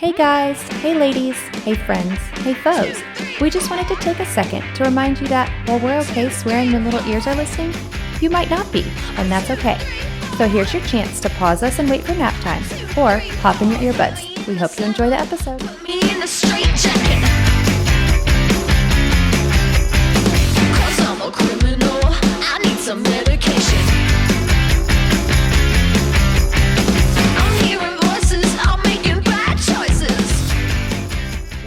Hey guys, hey ladies, hey friends, hey foes. We just wanted to take a second to remind you that while we're okay swearing when little ears are listening, you might not be, and that's okay. So here's your chance to pause us and wait for nap time, or pop in your earbuds. We hope you enjoy the episode. Me in the straight jacket. 'Cause I'm a criminal. I need some medication. I'm hearing voices. I'm making bad choices.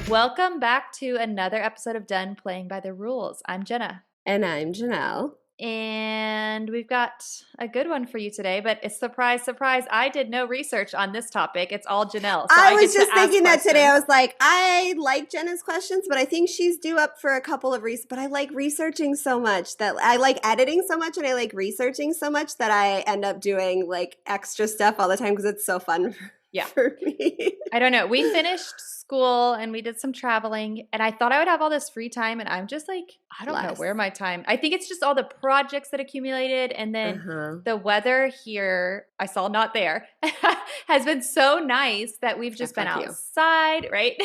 Welcome back to another episode of Done Playing by the Rules. I'm Jenna. And I'm Jenelle. And we've got a good one for you today, but it's surprise, surprise. I did no research on this topic. It's all Janelle. So I was get to just ask thinking that today. I questions. was like, I like Jenna's questions, but I think she's due up for a couple of reasons. But I like researching so much that I like editing so much and I like researching so much that I end up doing like extra stuff all the time because it's so fun Yeah. for me. I don't know. We finished school and we did some traveling, and I thought I would have all this free time, and I'm just like, I don't know Bless. where my time. I think it's just all the projects that accumulated, and then the weather here, I saw not there, has been so nice that we've just been fuck you. outside, right?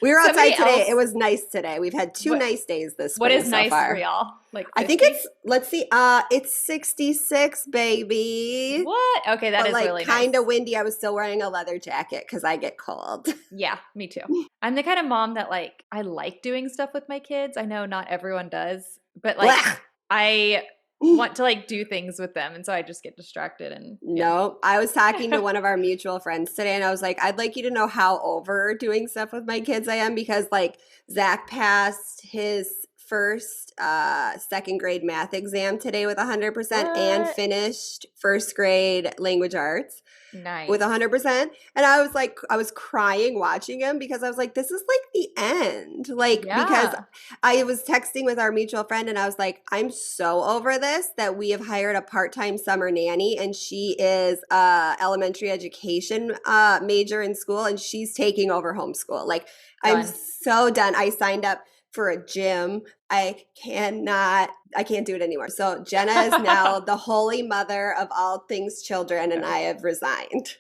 We were Somebody outside today. else- It was nice today. We've had two nice days this spring What is so nice far. for y'all? Like I think 50? it's, let's see, it's 66, baby. What? Okay, that But is like really kind nice. of windy. I was still wearing a leather jacket because I get cold. Yeah, me too. I'm the kind of mom that like I like doing stuff with my kids. I know not everyone does, but like Blah. I want to like do things with them, and so I just get distracted and No, I was talking to one of our mutual friends today, and I was like, I'd like you to know how over doing stuff with my kids I am because, like, Zach passed his first second grade math exam today with 100% and What? finished first grade language arts nice. with 100%. And I was like, I was crying watching him because I was like, this is like the end. Like, because Yeah. I was texting with our mutual friend and I was like, I'm so over this that we have hired a part-time summer nanny and she is a elementary education major in school and she's taking over homeschool. Like, I'm Done. so done. I signed up for a gym. I can't do it anymore. So Jenna is now the holy mother of all things children and I have resigned.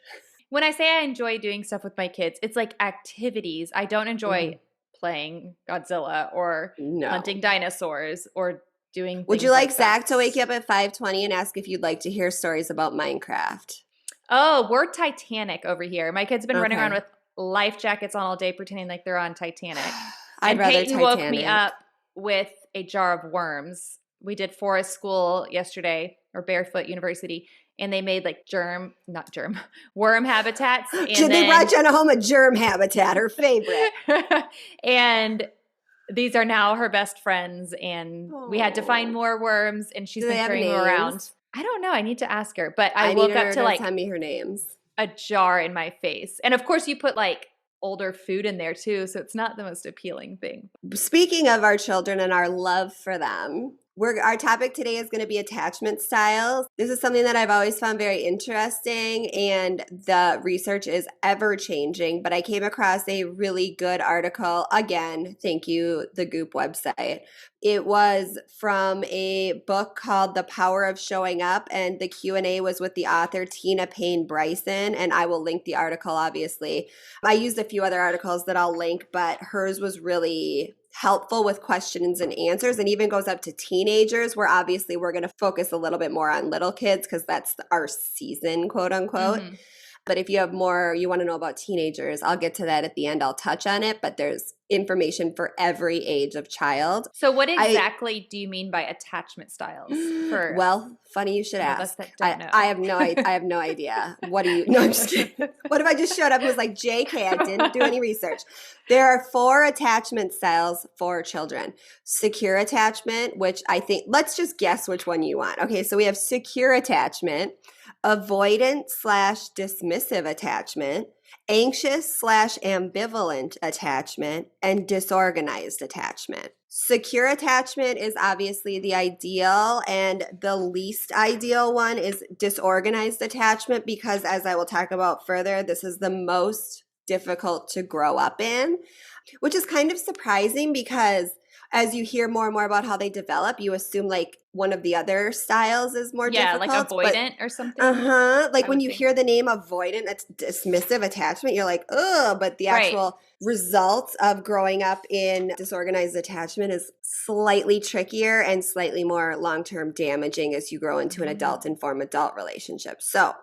When I say I enjoy doing stuff with my kids, it's like activities. I don't enjoy playing Godzilla or No. hunting dinosaurs or doing Would things you like that. Zach to wake you up at 5:20 and ask if you'd like to hear stories about Minecraft? Oh, we're Titanic over here. My kids have been running Okay. around with life jackets on all day pretending like they're on Titanic. I'd And rather Peyton woke me Titanic. up with a jar of worms. We did forest school yesterday, or Barefoot University, and they made like worm habitats. And They brought Jenna home a germ habitat, her favorite. and these are now her best friends, and we had to find Aw. more worms, and she's Do they been have carrying them names? around. I don't know. I need to ask her, but I need woke her up to like send me her names. a jar in my face. And of course you put like older food in there too, so it's not the most appealing thing. Speaking of our children and our love for them, our topic today is going to be attachment styles. This is something that I've always found very interesting, and the research is ever changing. But I came across a really good article. Again, thank you, the GOOP website. It was from a book called The Power of Showing Up, and the Q&A was with the author Tina Payne Bryson, and I will link the article, obviously. I used a few other articles that I'll link, but hers was really helpful with questions and answers, and even goes up to teenagers, where obviously we're going to focus a little bit more on little kids because that's our season, quote unquote. Mhm. But if you have more you want to know about teenagers, I'll get to that at the end. I'll touch on it, but there's information for every age of child. So what exactly do you mean by attachment styles? For Well, funny you should those of us ask. that don't know. I have no idea. What do you? No, I'm just kidding. What if I just showed up and was like, "JK, I didn't do any research." There are 4 attachment styles for children. Secure attachment, which I think, let's just guess which one you want. Okay, so we have secure attachment, avoidant/dismissive attachment, anxious/ambivalent attachment, and disorganized attachment. Secure attachment is obviously the ideal, and the least ideal one is disorganized attachment because, as I will talk about further, this is the most difficult to grow up in, which is kind of surprising because as you hear more and more about how they develop, you assume like one of the other styles is more difficult. like avoidant or something. Like I when would you think. hear the name avoidant, that's dismissive attachment. You're like, ugh, but the Right. actual results of growing up in disorganized attachment is slightly trickier and slightly more long-term damaging as you grow into an adult and form adult relationships. So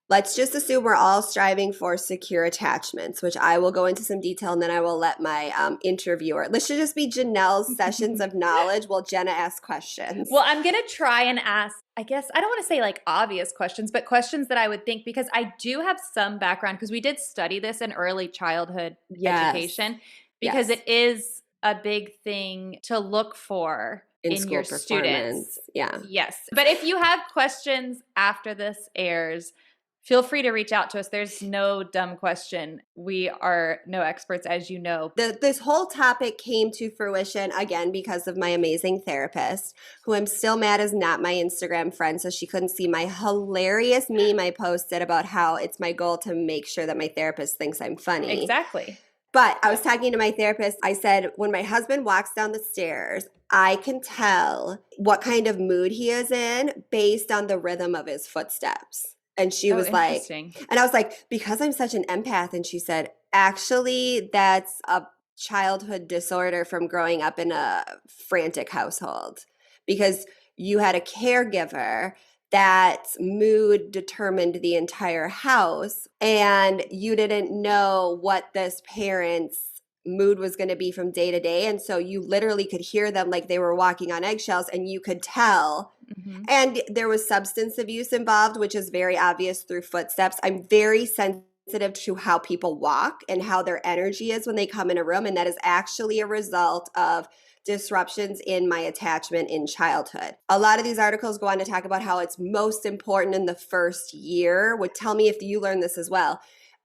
let's just assume we're all striving for secure attachments, which I will go into some detail, and then I will let my interviewer. This should just be Janelle's sessions of knowledge while Jenna asks questions. Well, I'm going to try and ask, I guess, I don't want to say like obvious questions, but questions that I would think, because I do have some background, because we did study this in early childhood education, because it is a big thing to look for in school your performance. students. Yeah. Yes. But if you have questions after this airs, feel free to reach out to us. There's no dumb question. We are no experts, as you know. This whole topic came to fruition, again, because of my amazing therapist, who I'm still mad is not my Instagram friend, so she couldn't see my hilarious meme I posted about how it's my goal to make sure that my therapist thinks I'm funny. Exactly. But I was talking to my therapist. I said, when my husband walks down the stairs, I can tell what kind of mood he is in based on the rhythm of his footsteps. And she was like, and I was like, because I'm such an empath. And she said, actually, that's a childhood disorder from growing up in a frantic household, because you had a caregiver that mood determined the entire house, and you didn't know what this parent's mood was going to be from day to day. And so you literally could hear them like they were walking on eggshells, and you could tell. And there was substance abuse involved, which is very obvious through footsteps. I'm very sensitive to how people walk and how their energy is when they come in a room. And that is actually a result of disruptions in my attachment in childhood. A lot of these articles go on to talk about how it's most important in the first year. Would tell me if you learned this as well.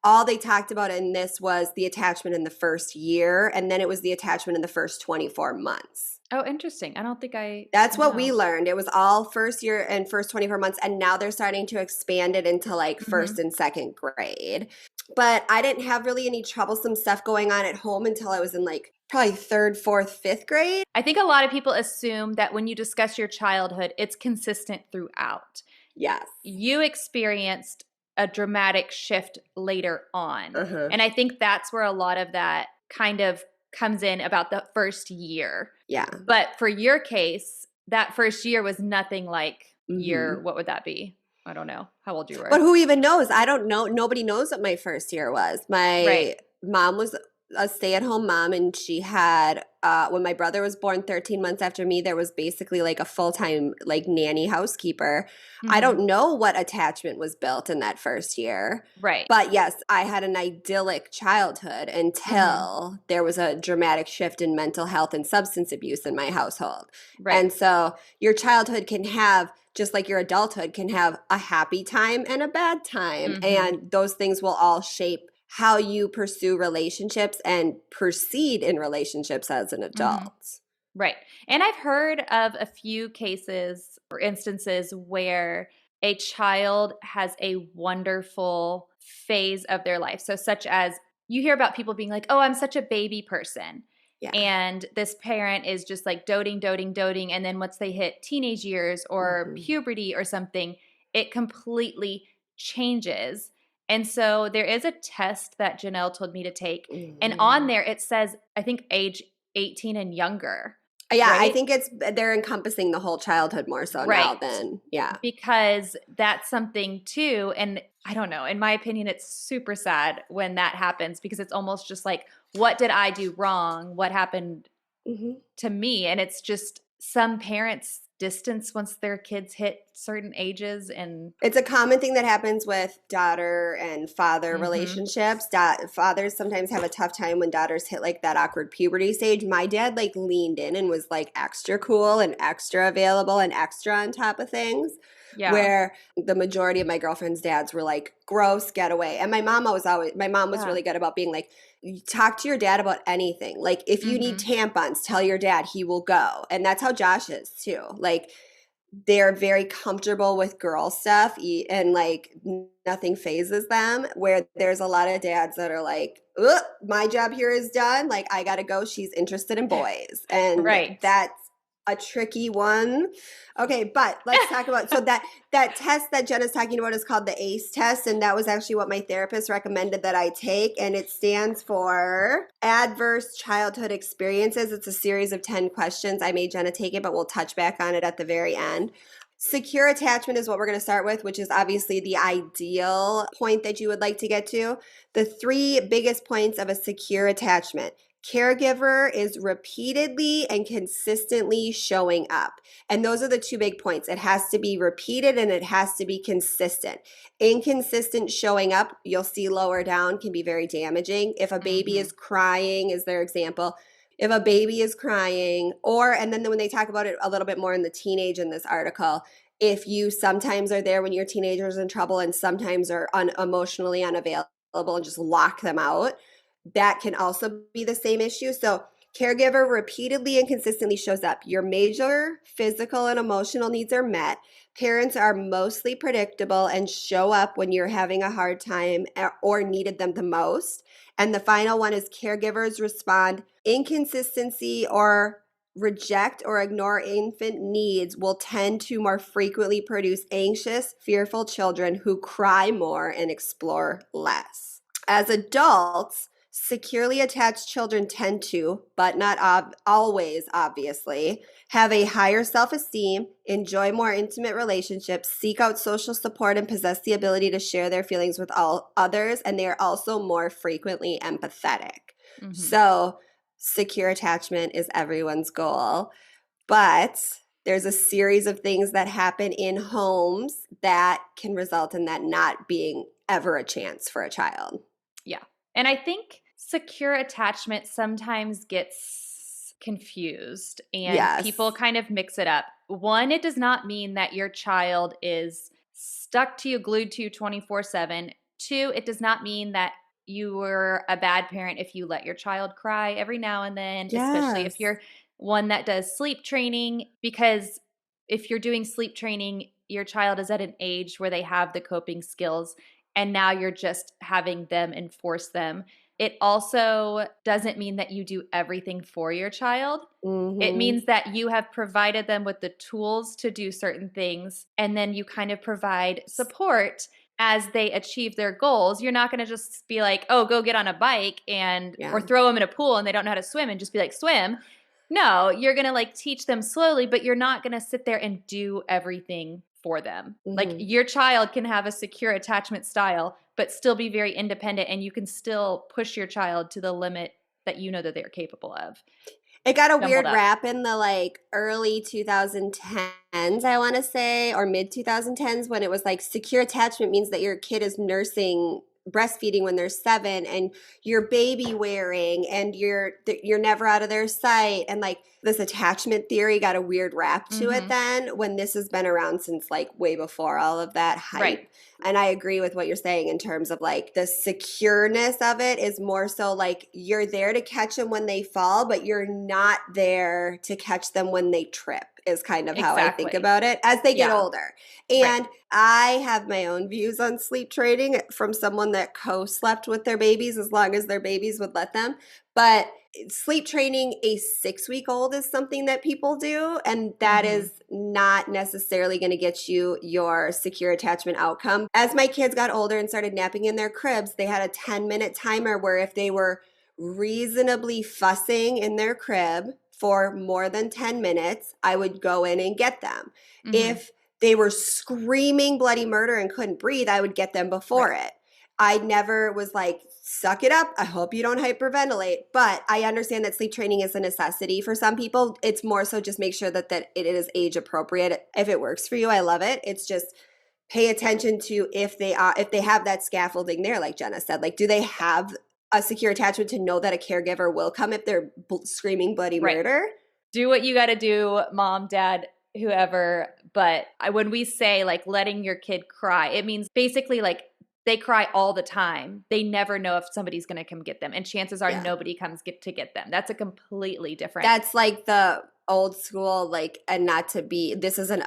All they talked about in this was the attachment in the first year, and then it was the attachment in the first 24 months. Oh, interesting. I don't think That's what we learned. It was all first year and first 24 months, and now they're starting to expand it into like first and second grade. But I didn't have really any troublesome stuff going on at home until I was in like probably third, fourth, fifth grade. I think a lot of people assume that when you discuss your childhood, it's consistent throughout. Yes. You experienced a dramatic shift later on. And I think that's where a lot of that kind of comes in about the first year. Yeah. But for your case, that first year was nothing like what would that be? I don't know how old you were. But who even knows? I don't know. Nobody knows what my first year was. My mom was a stay-at-home mom, and she had when my brother was born 13 months after me, there was basically like a full-time like nanny housekeeper. I don't know what attachment was built in that first year. Right. But yes, I had an idyllic childhood until there was a dramatic shift in mental health and substance abuse in my household. Right. And so your childhood can have, just like your adulthood can have, a happy time and a bad time. And those things will all shape how you pursue relationships and proceed in relationships as an adult. Right. And I've heard of a few cases or instances where a child has a wonderful phase of their life. So such as you hear about people being like, oh, I'm such a baby person. Yeah. And this parent is just like doting. And then once they hit teenage years or puberty or something, it completely changes. And so there is a test that Janelle told me to take. And on there, it says, I think age 18 and younger. Yeah, right? I think they're encompassing the whole childhood more so now than, Because that's something too. And I don't know, in my opinion, it's super sad when that happens, because it's almost just like, what did I do wrong? What happened to me? And it's just some parents distance once their kids hit certain ages. And it's a common thing that happens with daughter and father relationships. Fathers sometimes have a tough time when daughters hit like that awkward puberty stage. My dad like leaned in and was like extra cool and extra available and extra on top of things. Yeah. Where the majority of my girlfriend's dads were like, gross, get away. And my mom was really good about being like, talk to your dad about anything. Like if you need tampons, tell your dad, he will go. And that's how Josh is too. Like they're very comfortable with girl stuff and like nothing phases them, where there's a lot of dads that are like, ugh, my job here is done, like I gotta go, she's interested in boys. And Right. that's a tricky one. Okay, but let's talk about, so that test that Jenna's talking about is called the ACE test, and that was actually what my therapist recommended that I take, and it stands for Adverse Childhood Experiences. It's a series of 10 questions. I made Jenna take it, but we'll touch back on it at the very end. Secure attachment is what we're going to start with, which is obviously the ideal point that you would like to get to. The 3 biggest points of a secure attachment: caregiver is repeatedly and consistently showing up. And those are the 2 big points. It has to be repeated and it has to be consistent. Inconsistent showing up, you'll see lower down, can be very damaging. If a baby is crying, is their example. If a baby is crying, or, and then when they talk about it a little bit more in the teenage in this article, if you sometimes are there when your teenager's in trouble and sometimes are emotionally unavailable and just lock them out, that can also be the same issue. So caregiver repeatedly and consistently shows up. Your major physical and emotional needs are met. Parents are mostly predictable and show up when you're having a hard time or needed them the most. And the final one is caregivers respond. Inconsistency or reject or ignore infant needs will tend to more frequently produce anxious, fearful children who cry more and explore less. As adults, securely attached children tend to, but not always, obviously, have a higher self-esteem, enjoy more intimate relationships, seek out social support, and possess the ability to share their feelings with all others, and they are also more frequently empathetic. So secure attachment is everyone's goal, but there's a series of things that happen in homes that can result in that not being ever a chance for a child. Yeah. And I think secure attachment sometimes gets confused and people kind of mix it up. One, it does not mean that your child is stuck to you, glued to you 24/7. 2, it does not mean that you were a bad parent if you let your child cry every now and then, especially if you're one that does sleep training, because if you're doing sleep training, your child is at an age where they have the coping skills and now you're just having them enforce them. It also doesn't mean that you do everything for your child. It means that you have provided them with the tools to do certain things, and then you kind of provide support as they achieve their goals. You're not going to just be like, oh, go get on a bike and or throw them in a pool and they don't know how to swim and just be like, swim. No, you're going to like teach them slowly, but you're not going to sit there and do everything for them. Like your child can have a secure attachment style, but still be very independent, and you can still push your child to the limit that you know that they're capable of. It got a weird rap in the like early 2010s, I want to say, or mid 2010s, when it was like secure attachment means that your kid is nursing, breastfeeding when they're 7, and you're baby wearing, and you're never out of their sight, and like this attachment theory got a weird rap to it then, when this has been around since like way before all of that hype. Right. And I agree with what you're saying in terms of like the secureness of it is more so like you're there to catch them when they fall, but you're not there to catch them when they trip, is kind of how I think about it as they get older. And I have my own views on sleep training from someone that co-slept with their babies as long as their babies would let them. But sleep training a 6-week-old is something that people do, and that is not necessarily going to get you your secure attachment outcome. As my kids got older and started napping in their cribs, they had a 10-minute timer where if they were reasonably fussing in their crib for more than 10 minutes, I would go in and get them. If they were screaming bloody murder and couldn't breathe, I would get them before it. I never was like, suck it up, I hope you don't hyperventilate. But I understand that sleep training is a necessity for some people. It's more so just make sure that it is age appropriate. If it works for you, I love it. It's just pay attention to if they have that scaffolding there, like Jenna said. Like, do they have a secure attachment to know that a caregiver will come if they're screaming bloody murder? Do what you got to do, mom, dad, whoever. But when we say like letting your kid cry, it means basically like they cry all the time. They never know if somebody's going to come get them. And chances are nobody comes to get them. That's a completely different. That's like the old school, like, and not to be, this is an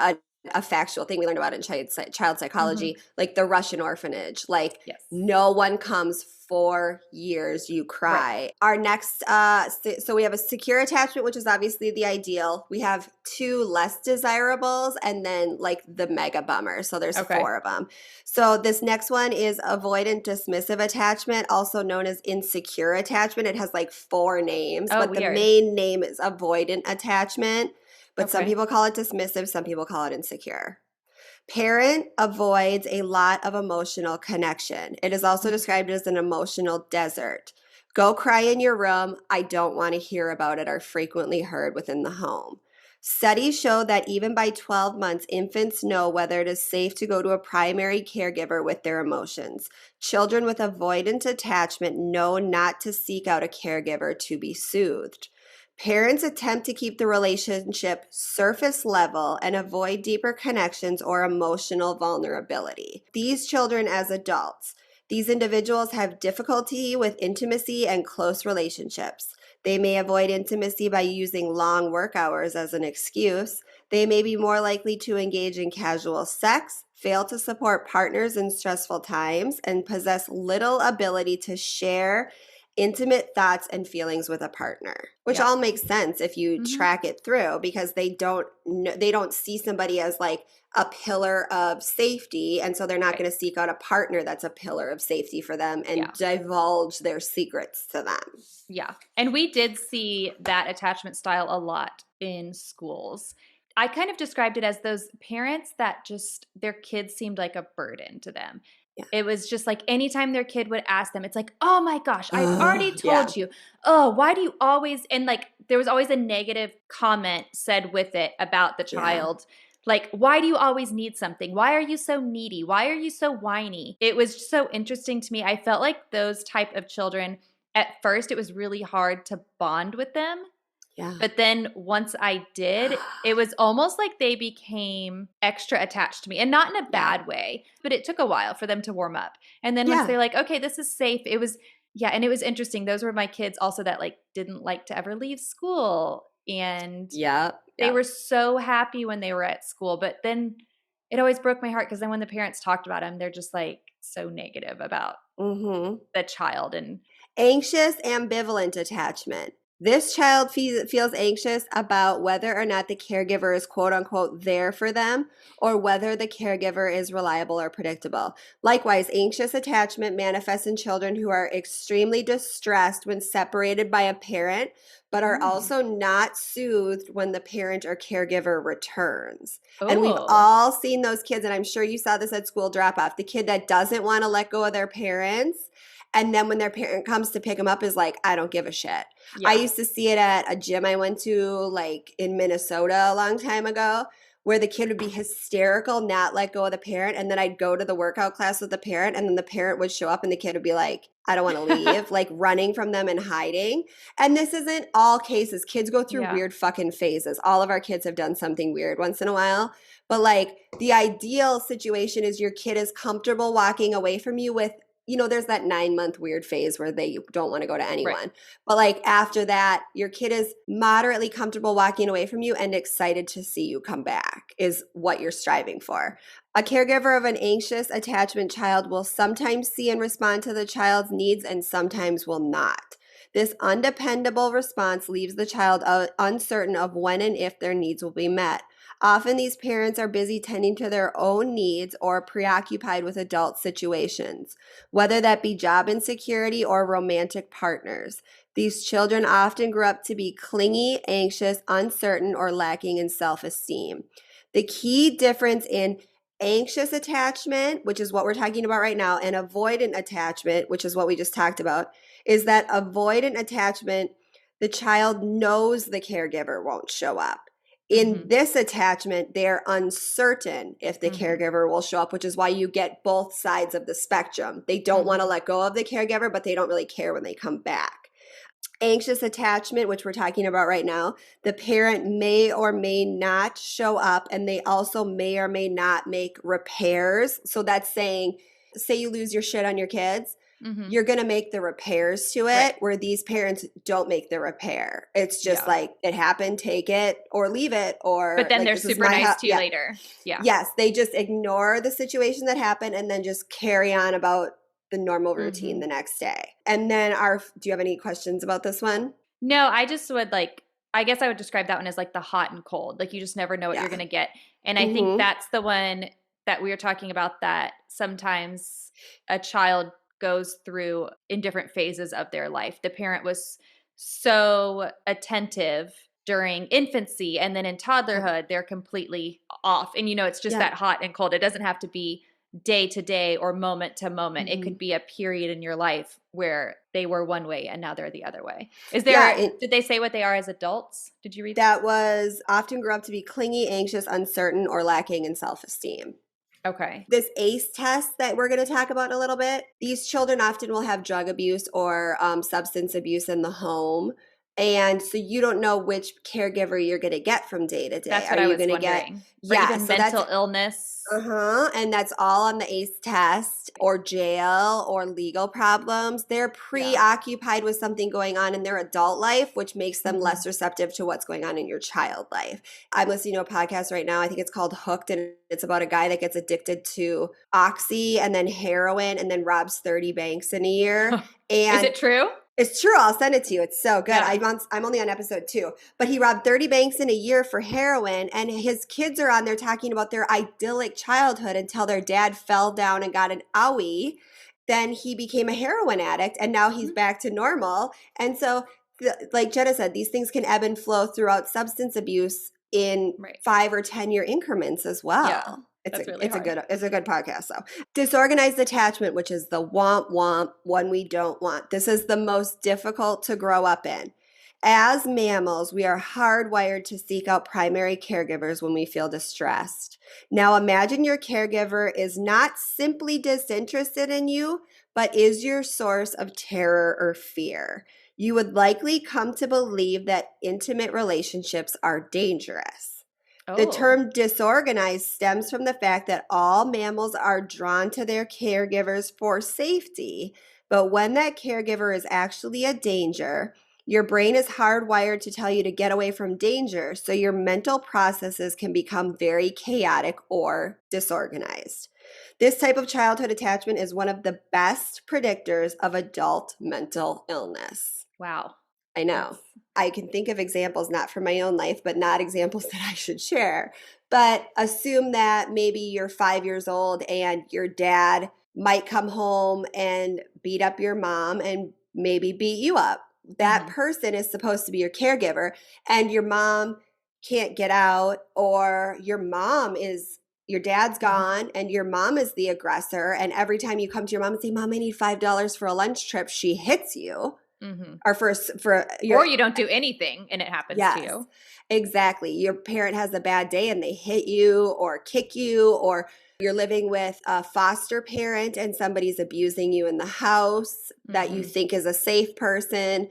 a factual thing we learned about in child psychology, like the Russian orphanage. Like, Yes. no one comes for years, you cry. Our next, so we have a secure attachment, which is obviously the ideal. We have 2 less desirables, and then like the mega bummer. So there's 4 of them. So this next one is avoidant dismissive attachment, also known as insecure attachment. It has like 4 names, but the main name is avoidant attachment. But some people call it dismissive, some people call it insecure. Parent avoids a lot of emotional connection. It is also described as an emotional desert. Go cry in your room. I don't want to hear about it are frequently heard within the home. Studies show that even by 12 months, infants know whether it is safe to go to a primary caregiver with their emotions. Children with avoidant attachment know not to seek out a caregiver to be soothed. Parents attempt to keep the relationship surface level and avoid deeper connections or emotional vulnerability. These children as adults, these individuals have difficulty with intimacy and close relationships. They may avoid intimacy by using long work hours as an excuse. They may be more likely to engage in casual sex, fail to support partners in stressful times, and possess little ability to share intimate thoughts and feelings with a partner, which all makes sense if you track it through, because they don't see somebody as like a pillar of safety, and so they're not going to seek out a partner that's a pillar of safety for them and divulge their secrets to them. Yeah. And we did see that attachment style a lot in schools. I kind of described it as those parents that just their kids seemed like a burden to them. Yeah. It was just like anytime their kid would ask them, it's like, oh my gosh, I've already told you. Oh, why do you always, and like there was always a negative comment said with it about the child. Like, why do you always need something? Why are you so needy? Why are you so whiny? It was so interesting to me. I felt like those type of children, at first it was really hard to bond with them. Yeah. But then once I did, it was almost like they became extra attached to me, and not in a bad way, but it took a while for them to warm up. And then once they're like, okay, this is safe. It was, and it was interesting. Those were my kids also that like didn't like to ever leave school. And they were so happy when they were at school. But then it always broke my heart because then when the parents talked about them, they're just like so negative about the child. And anxious ambivalent attachment. This child feels anxious about whether or not the caregiver is quote unquote there for them, or whether the caregiver is reliable or predictable. Likewise, anxious attachment manifests in children who are extremely distressed when separated by a parent, but are also not soothed when the parent or caregiver returns. And we've all seen those kids, and I'm sure you saw this at school drop off, the kid that doesn't want to let go of their parents. And then when their parent comes to pick them up is like, I don't give a shit. Yeah. I used to see it at a gym I went to like in Minnesota a long time ago, where the kid would be hysterical, not let go of the parent. And then I'd go to the workout class with the parent, and then the parent would show up and the kid would be like, I don't want to leave, like running from them and hiding. And this isn't all cases. Kids go through weird fucking phases. All of our kids have done something weird once in a while. But like the ideal situation is your kid is comfortable walking away from you with, you know, there's that 9-month weird phase where they don't want to go to anyone. Right. But like after that, your kid is moderately comfortable walking away from you and excited to see you come back is what you're striving for. A caregiver of an anxious attachment child will sometimes see and respond to the child's needs and sometimes will not. This undependable response leaves the child uncertain of when and if their needs will be met. Often these parents are busy tending to their own needs or preoccupied with adult situations, whether that be job insecurity or romantic partners. These children often grow up to be clingy, anxious, uncertain, or lacking in self-esteem. The key difference in anxious attachment, which is what we're talking about right now, and avoidant attachment, which is what we just talked about, is that avoidant attachment, the child knows the caregiver won't show up. In this attachment, they're uncertain if the caregiver will show up, which is why you get both sides of the spectrum. They don't want to let go of the caregiver, but they don't really care when they come back. Anxious attachment, which we're talking about right now, the parent may or may not show up, and they also may or may not make repairs. So that's saying, say you lose your shit on your kids. Mhm. you're going to make the repairs to it, Right. where these parents don't make the repair. It's just Yeah. like, it happened, take it or leave it, or But then like, they're this is super my nice house. to you Yeah. later. Yeah. Yes, they just ignore the situation that happened and then just carry on about the normal routine Mhm. the next day. And then do you have any questions about this one? No, I just would I guess I would describe that one as like the hot and cold. Like you just never know what you're Yeah. going to get. And I think Mm-hmm. that's the one that we were talking about, that sometimes a child goes through in different phases of their life. The parent was so attentive during infancy, and then in toddlerhood, they're completely off. And, it's just Yeah. that hot and cold. It doesn't have to be day to day or moment to moment. It Mm-hmm. could be a period in your life where they were one way and now they're the other way. Yeah. Did they say what they are as adults? Did you read That was often grew up to be clingy, anxious, uncertain, or lacking in self-esteem. Okay. This ACE test that we're going to talk about in a little bit, these children often will have drug abuse or substance abuse in the home. And so you don't know which caregiver you're going to get from day to day. That's Are what I you was going to get? wondering. Or Yeah. even So that's mental illness. And that's all on the ACE test, or jail or legal problems. They're preoccupied with something going on in their adult life, which makes them less receptive to what's going on in your child life. I'm listening to a podcast right now. I think it's called Hooked, and it's about a guy that gets addicted to oxy and then heroin and then robs 30 banks in a year. Is And it true? it's true. I'll send it to you. It's so good. Yeah. I'm only on episode 2, but he robbed 30 banks in a year for heroin, and his kids are on there talking about their idyllic childhood until their dad fell down and got an owie. Then he became a heroin addict, and now he's back to normal. And so, like Jenna said, these things can ebb and flow throughout substance abuse in Right. 5 or 10 year increments as well. Yeah. That's really hard. It's a good podcast though. Disorganized attachment, which is the womp one we don't want. This is the most difficult to grow up in. As mammals, we are hardwired to seek out primary caregivers when we feel distressed. Now imagine your caregiver is not simply disinterested in you, but is your source of terror or fear. You would likely come to believe that intimate relationships are dangerous. The Oh. term disorganized stems from the fact that all mammals are drawn to their caregivers for safety. But when that caregiver is actually a danger, your brain is hardwired to tell you to get away from danger. So your mental processes can become very chaotic or disorganized. This type of childhood attachment is one of the best predictors of adult mental illness. Wow. I know. I can think of examples, not from my own life, but not examples that I should share. But assume that maybe you're 5 years old and your dad might come home and beat up your mom and maybe beat you up. That person is supposed to be your caregiver, and your mom can't get out, or your dad's gone and your mom is the aggressor. And every time you come to your mom and say, "Mom, I need $5 for a lunch trip," she hits you. Or you don't do anything and it happens to you. Exactly. Your parent has a bad day and they hit you or kick you, or you're living with a foster parent and somebody's abusing you in the house that you think is a safe person.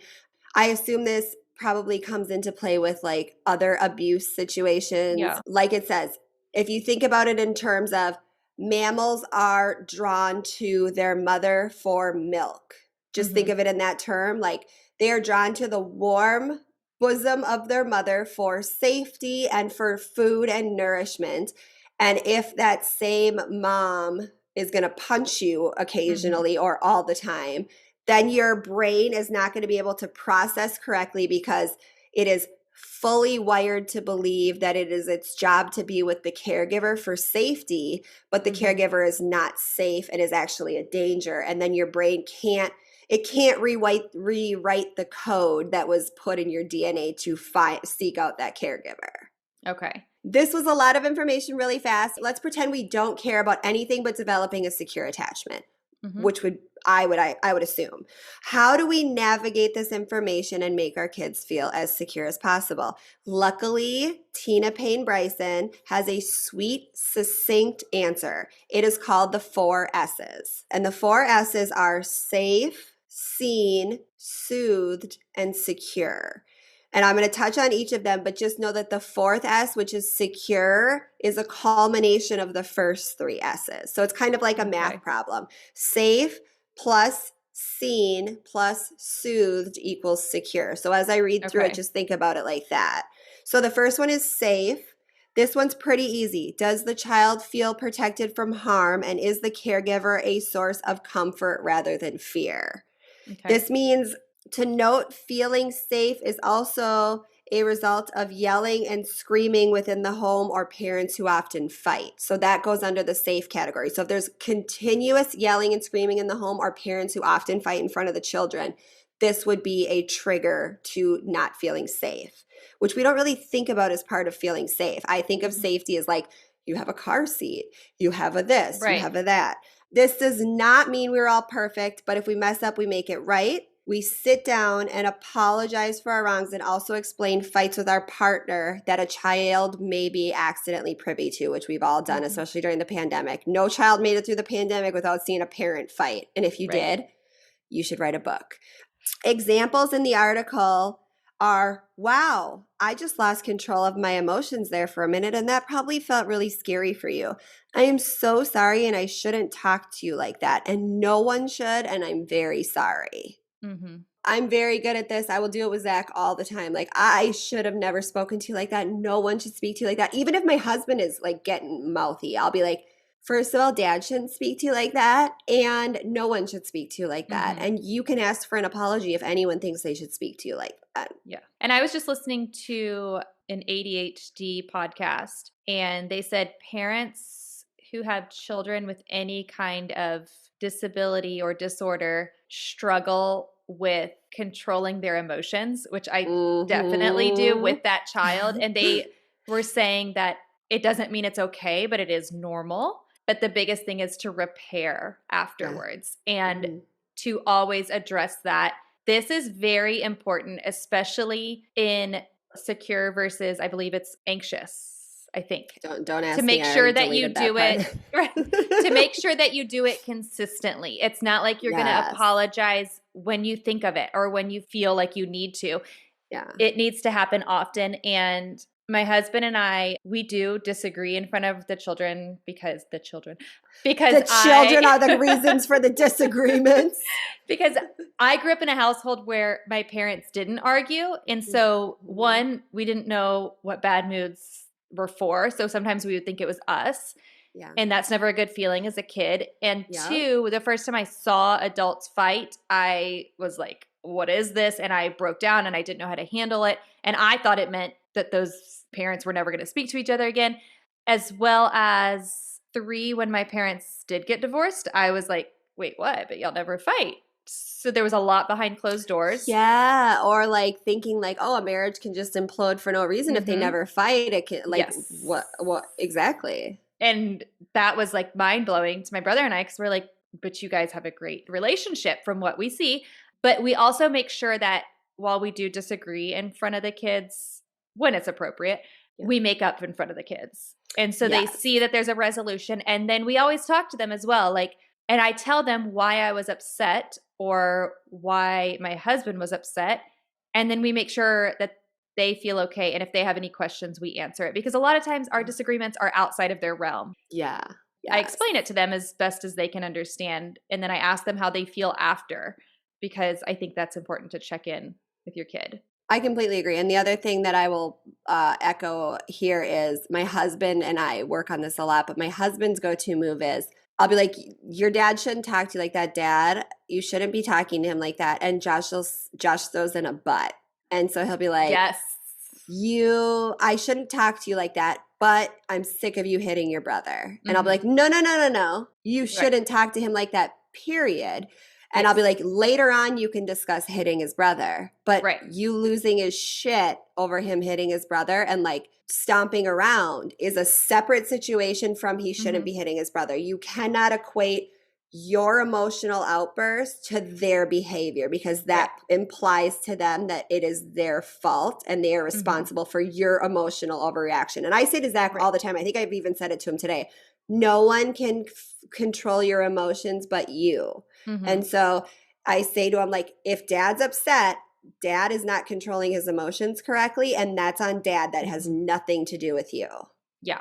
I assume this probably comes into play with like other abuse situations. Yeah. Like it says, if you think about it in terms of mammals are drawn to their mother for milk. Just think of it in that term. Like they are drawn to the warm bosom of their mother for safety and for food and nourishment. And if that same mom is going to punch you occasionally or all the time, then your brain is not going to be able to process correctly, because it is fully wired to believe that it is its job to be with the caregiver for safety, but the caregiver is not safe and is actually a danger. And then your brain can't rewrite the code that was put in your DNA to seek out that caregiver. Okay. This was a lot of information really fast. Let's pretend we don't care about anything but developing a secure attachment, which I would assume. How do we navigate this information and make our kids feel as secure as possible? Luckily, Tina Payne Bryson has a sweet, succinct answer. It is called the 4 S's. And the 4 S's are safe, seen, soothed, and secure. And I'm going to touch on each of them, but just know that the 4th S, which is secure, is a culmination of the first 3 S's. So it's kind of like a math problem. Safe plus seen plus soothed equals secure. So as I read through it, Okay. just think about it like that. So the first one is safe. This one's pretty easy. Does the child feel protected from harm, and is the caregiver a source of comfort rather than fear? Okay. This means to note feeling safe is also a result of yelling and screaming within the home or parents who often fight. So that goes under the safe category. So if there's continuous yelling and screaming in the home or parents who often fight in front of the children, this would be a trigger to not feeling safe, which we don't really think about as part of feeling safe. I think of safety as like you have a car seat, you have a this, you Right. have a that. This does not mean we're all perfect, but if we mess up, we make it right. We sit down and apologize for our wrongs and also explain fights with our partner that a child may be accidentally privy to, which we've all done, especially during the pandemic. No child made it through the pandemic without seeing a parent fight. And if you did, you should write a book. Examples in the article are, wow, I just lost control of my emotions there for a minute, and that probably felt really scary for you. I am so sorry, and I shouldn't talk to you like that, and no one should, and I'm very sorry. Mm-hmm. I'm very good at this. I will do it with Zach all the time. Like, I should have never spoken to you like that. No one should speak to you like that. Even if my husband is like getting mouthy, I'll be like, first of all, dad shouldn't speak to you like that. And no one should speak to you like that. Mm-hmm. And you can ask for an apology if anyone thinks they should speak to you like that. Yeah. And I was just listening to an ADHD podcast, and they said parents who have children with any kind of disability or disorder struggle with controlling their emotions, which I definitely do with that child. And they were saying that it doesn't mean it's okay, but it is normal. But the biggest thing is to repair afterwards and to always address that. This is very important, especially in secure versus, I believe it's anxious. I think Don't ask to make me. I sure already that you deleted do that it part. to make sure that you do it consistently. It's not like you're going to Yes. apologize when you think of it or when you feel like you need to. Yeah. It needs to happen often. And my husband and I, we do disagree in front of the children because The children are the reasons for the disagreements. because I grew up in a household where my parents didn't argue. And so one, we didn't know what bad moods were for. So sometimes we would think it was us. Yeah. And that's never a good feeling as a kid. And Yeah. two, the first time I saw adults fight, I was like, what is this? And I broke down and I didn't know how to handle it. And I thought it meant that those parents were never going to speak to each other again. As well as three, when my parents did get divorced, I was like, wait, what? But y'all never fight. So there was a lot behind closed doors. Yeah, or like thinking like, oh, a marriage can just implode for no reason if they never fight. It can like Yes. what exactly? And that was like mind blowing to my brother and I, because we're like, but you guys have a great relationship from what we see. But we also make sure that while we do disagree in front of the kids, when it's appropriate, we make up in front of the kids. And so they see that there's a resolution. And then we always talk to them as well. Like, and I tell them why I was upset or why my husband was upset. And then we make sure that they feel okay. And if they have any questions, we answer it. Because a lot of times our disagreements are outside of their realm. Yeah. I explain it to them as best as they can understand. And then I ask them how they feel after, because I think that's important to check in with your kid. I completely agree. And the other thing that I will echo here is my husband and I work on this a lot, but my husband's go-to move is I'll be like, your dad shouldn't talk to you like that, Dad. You shouldn't be talking to him like that. And Josh throws in a but. And so he'll be like, yes, I shouldn't talk to you like that, but I'm sick of you hitting your brother. And I'll be like, no. You shouldn't talk to him like that, period. And I'll be like, later on, you can discuss hitting his brother, but you losing his shit over him hitting his brother and like stomping around is a separate situation from he shouldn't be hitting his brother. You cannot equate your emotional outburst to their behavior because that implies to them that it is their fault and they are responsible for your emotional overreaction. And I say to Zach all the time, I think I've even said it to him today, no one can control your emotions but you. And so I say to him, like, if Dad's upset, Dad is not controlling his emotions correctly, and that's on Dad. That has nothing to do with you. Yeah.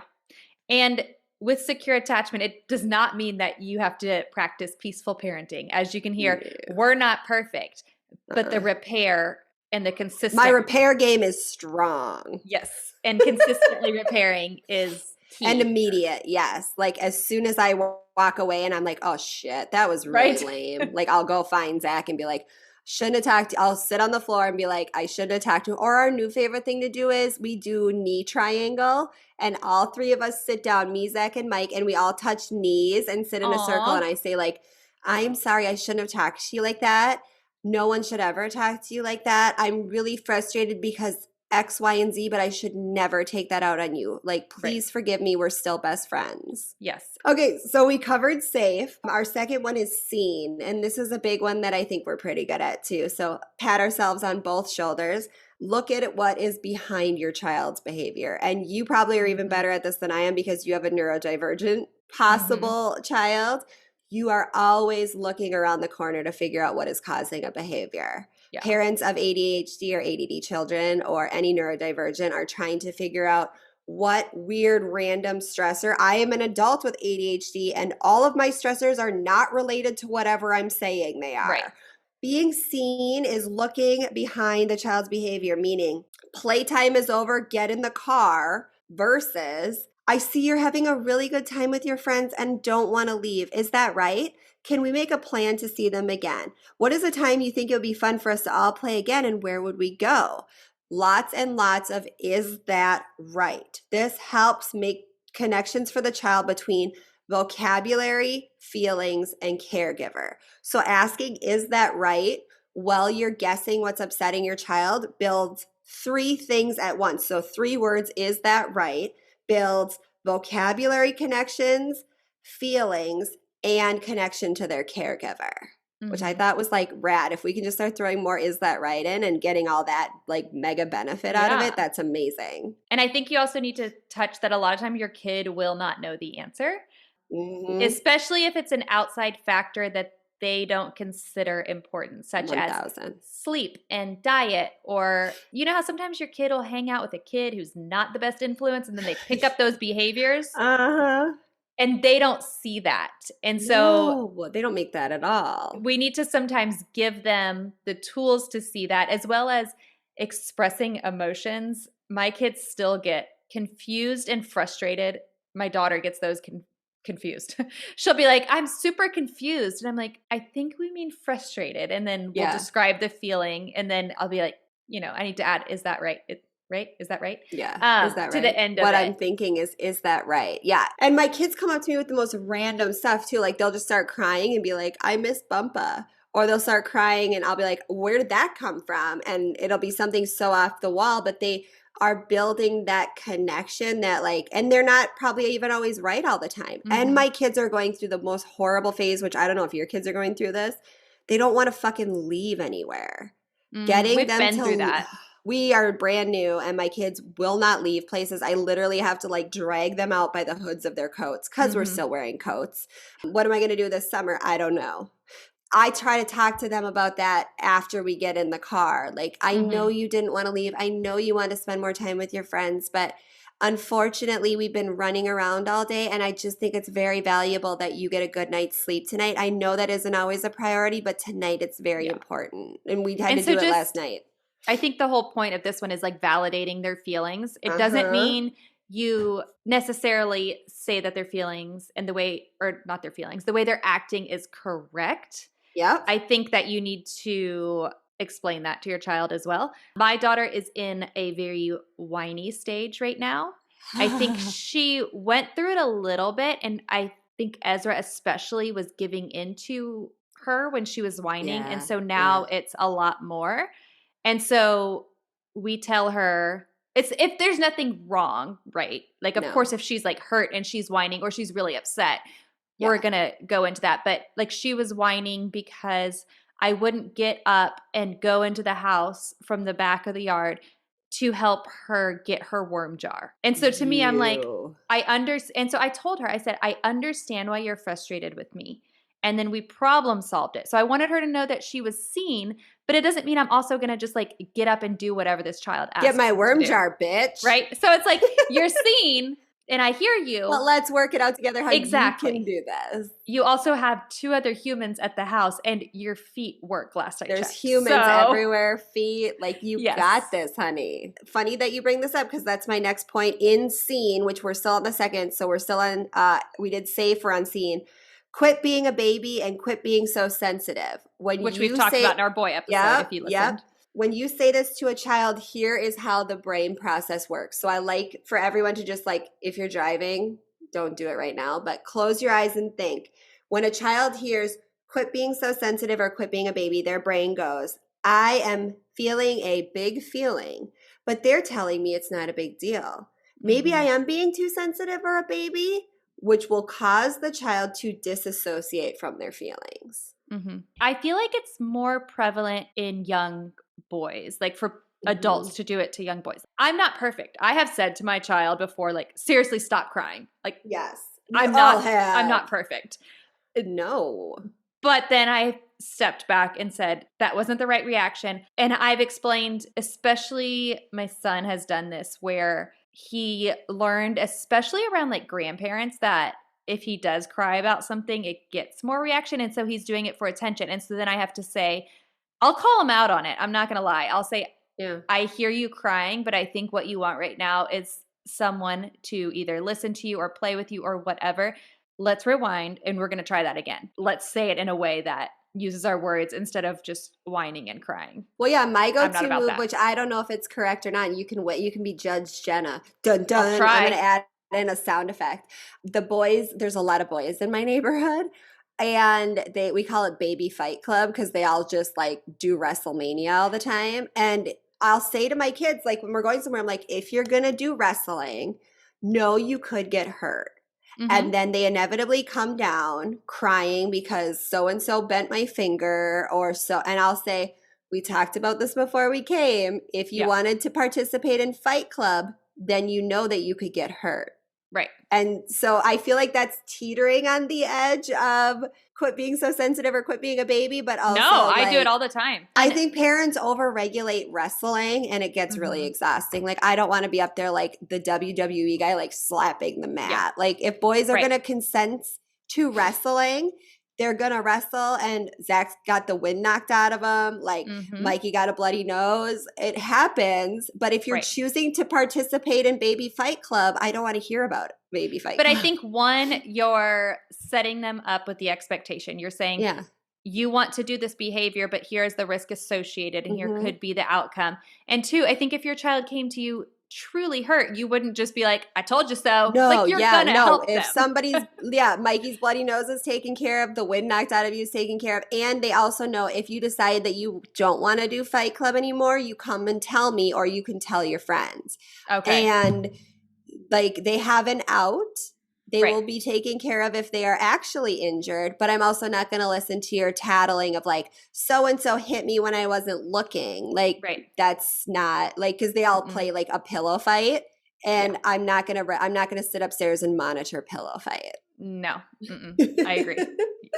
And with secure attachment, it does not mean that you have to practice peaceful parenting. As you can hear, we're not perfect, but the repair and the consistent. My repair game is strong. Yes. And consistently repairing is key. And immediate, yes. Like as soon as I walk away and I'm like, oh shit, that was really lame. Like I'll go find Zach and be like, shouldn't have talked. I'll sit on the floor and be like, I shouldn't have talked to him. Or our new favorite thing to do is we do knee triangle and all three of us sit down, me, Zach, and Mike, and we all touch knees and sit in a circle. And I say like, I'm sorry, I shouldn't have talked to you like that. No one should ever talk to you like that. I'm really frustrated because X, Y, and Z, but I should never take that out on you. Like, please forgive me. We're still best friends. Yes. Okay, so we covered safe. Our second one is seen. And this is a big one that I think we're pretty good at too. So pat ourselves on both shoulders. Look at what is behind your child's behavior. And you probably are even better at this than I am because you have a neurodivergent possible child. You are always looking around the corner to figure out what is causing a behavior. Yeah. Parents of ADHD or ADD children or any neurodivergent are trying to figure out what weird random stressor. I am an adult with ADHD and all of my stressors are not related to whatever I'm saying they are. Right. Being seen is looking behind the child's behavior, meaning playtime is over, get in the car, versus I see you're having a really good time with your friends and don't want to leave. Is that right? Can we make a plan to see them again? What is a time you think it would be fun for us to all play again and where would we go? Lots and lots of is that right? This helps make connections for the child between vocabulary, feelings, and caregiver. So asking is that right while you're guessing what's upsetting your child builds 3 things at once. So 3 words, is that right? Builds vocabulary connections, feelings, and connection to their caregiver, which I thought was like rad. If we can just start throwing more is that right in and getting all that like mega benefit out of it, that's amazing. And I think you also need to touch that a lot of time your kid will not know the answer, especially if it's an outside factor that they don't consider important, such 1,000. As sleep and diet. Or you know how sometimes your kid will hang out with a kid who's not the best influence and then they pick up those behaviors? And they don't see that. And so they don't make that at all. We need to sometimes give them the tools to see that, as well as expressing emotions. My kids still get confused and frustrated. My daughter gets those confused. She'll be like, I'm super confused. And I'm like, I think we mean frustrated. And then we'll describe the feeling. And then I'll be like, I need to add, is that right? Right? Is that right? Yeah. Is that right? To the end of what it. I'm thinking is that right? Yeah. And my kids come up to me with the most random stuff too. Like they'll just start crying and be like, I miss Bumpa. Or they'll start crying and I'll be like, where did that come from? And it'll be something so off the wall, but they are building that connection that like, and they're not probably even always right all the time. And my kids are going through the most horrible phase, which I don't know if your kids are going through this. They don't want to fucking leave anywhere. Getting We've them been to through that. We are brand new and my kids will not leave places. I literally have to like drag them out by the hoods of their coats because we're still wearing coats. What am I going to do this summer? I don't know. I try to talk to them about that after we get in the car. Like, I know you didn't want to leave. I know you want to spend more time with your friends, but unfortunately, we've been running around all day, and I just think it's very valuable that you get a good night's sleep tonight. I know that isn't always a priority, but tonight it's very important, and we had to do it last night. I think the whole point of this one is like validating their feelings. It doesn't mean you necessarily say that their feelings and the way – or not their feelings – the way they're acting is correct. Yep. I think that you need to explain that to your child as well. My daughter is in a very whiny stage right now. I think she went through it a little bit, and I think Ezra especially was giving into her when she was whining. And so now it's a lot more. And so we tell her it's if there's nothing wrong, right? Like, of course, if she's like hurt and she's whining or she's really upset, we're going to go into that. But like she was whining because I wouldn't get up and go into the house from the back of the yard to help her get her worm jar. And so to me, I'm like, I understand. And so I told her, I said, I understand why you're frustrated with me. And then we problem solved it. So I wanted her to know that she was seen, but it doesn't mean I'm also going to just like get up and do whatever this child asks. Get my worm jar, bitch. Right? So it's like, you're seen, And I hear you. But let's work it out together how Exactly. you can do this. You also have 2 other humans at the house, and your feet work last I checked. There's humans everywhere, feet. Like, you Yes. got this, honey. Funny that you bring this up because that's my next point. In scene, which we're still on the second, so we're still on, we did safe, we're on scene. Quit being a baby and quit being so sensitive. Which we've talked about in our boy episode, if you listened. When you say this to a child, here is how the brain process works. So I like for everyone to just like, if you're driving, don't do it right now, but close your eyes and think. When a child hears, quit being so sensitive or quit being a baby, their brain goes, I am feeling a big feeling, but they're telling me it's not a big deal. Maybe I am being too sensitive or a baby, which will cause the child to disassociate from their feelings. I feel like it's more prevalent in young boys, like for adults to do it to young boys. I'm not perfect. I have said to my child before, like, seriously, stop crying. Like, yes, I'm not perfect. No. But then I stepped back and said, that wasn't the right reaction. And I've explained, especially my son has done this, where he learned, especially around like grandparents, that if he does cry about something, it gets more reaction. And so he's doing it for attention. And so then I have to say, I'll call him out on it. I'm not going to lie. I'll say, I hear you crying, but I think what you want right now is someone to either listen to you or play with you or whatever. Let's rewind and we're going to try that again. Let's say it in a way that uses our words instead of just whining and crying. Well, yeah, my go-to move, which I don't know if it's correct or not, you can be Judge Jenna. Dun, dun. I'm going to add in a sound effect. The boys, there's a lot of boys in my neighborhood, and we call it Baby Fight Club because they all just like do WrestleMania all the time. And I'll say to my kids, like when we're going somewhere, I'm like, if you're going to do wrestling, know you could get hurt. And then they inevitably come down crying because so-and-so bent my finger or so. And I'll say, we talked about this before we came. If you wanted to participate in Fight Club, then you know that you could get hurt. Right. And so I feel like that's teetering on the edge of quit being so sensitive or quit being a baby, but also I do it all the time. I think parents overregulate wrestling and it gets really exhausting. Like, I don't want to be up there like the WWE guy, like slapping the mat. Yeah. Like, if boys are going to consent to wrestling, they're going to wrestle. And Zach's got the wind knocked out of him. Like, Mikey got a bloody nose. It happens. But if you're choosing to participate in Baby Fight Club, I don't want to hear about it. Baby Fight Club. But I think, one, you're setting them up with the expectation. You're saying, you want to do this behavior, but here's the risk associated and here could be the outcome. And 2, I think if your child came to you truly hurt, you wouldn't just be like, I told you so. No, like, you're gonna help them. If somebody's, Mikey's bloody nose is taken care of, the wind knocked out of you is taken care of. And they also know if you decide that you don't want to do Fight Club anymore, you come and tell me, or you can tell your friends. Okay. And like, they have an out. They will be taken care of if they are actually injured. But I'm also not going to listen to your tattling of like, so-and-so hit me when I wasn't looking. Like, that's not like, because they all play like a pillow fight. And I'm not going to sit upstairs and monitor pillow fight. No. I agree.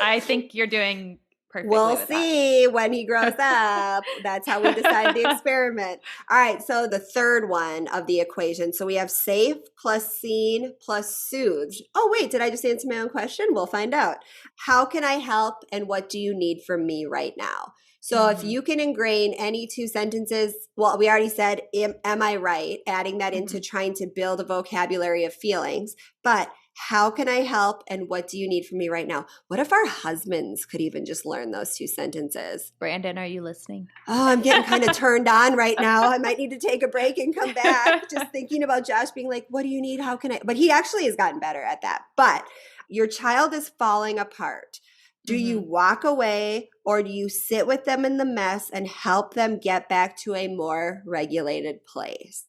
I think you're doing perfectly. We'll see when he grows up. That's how we decide the experiment. All right. So the third one of the equation. So we have safe plus seen plus soothed. Oh, wait. Did I just answer my own question? We'll find out. How can I help and what do you need from me right now? So if you can ingrain any 2 sentences, well, we already said, am I right? Adding that into trying to build a vocabulary of feelings. But how can I help and what do you need from me right now? What if our husbands could even just learn those 2 sentences? Brandon, are you listening? Oh, I'm getting kind of turned on right now. I might need to take a break and come back. Just thinking about Josh being like, what do you need? How can I? But he actually has gotten better at that. But your child is falling apart. Do you walk away or do you sit with them in the mess and help them get back to a more regulated place?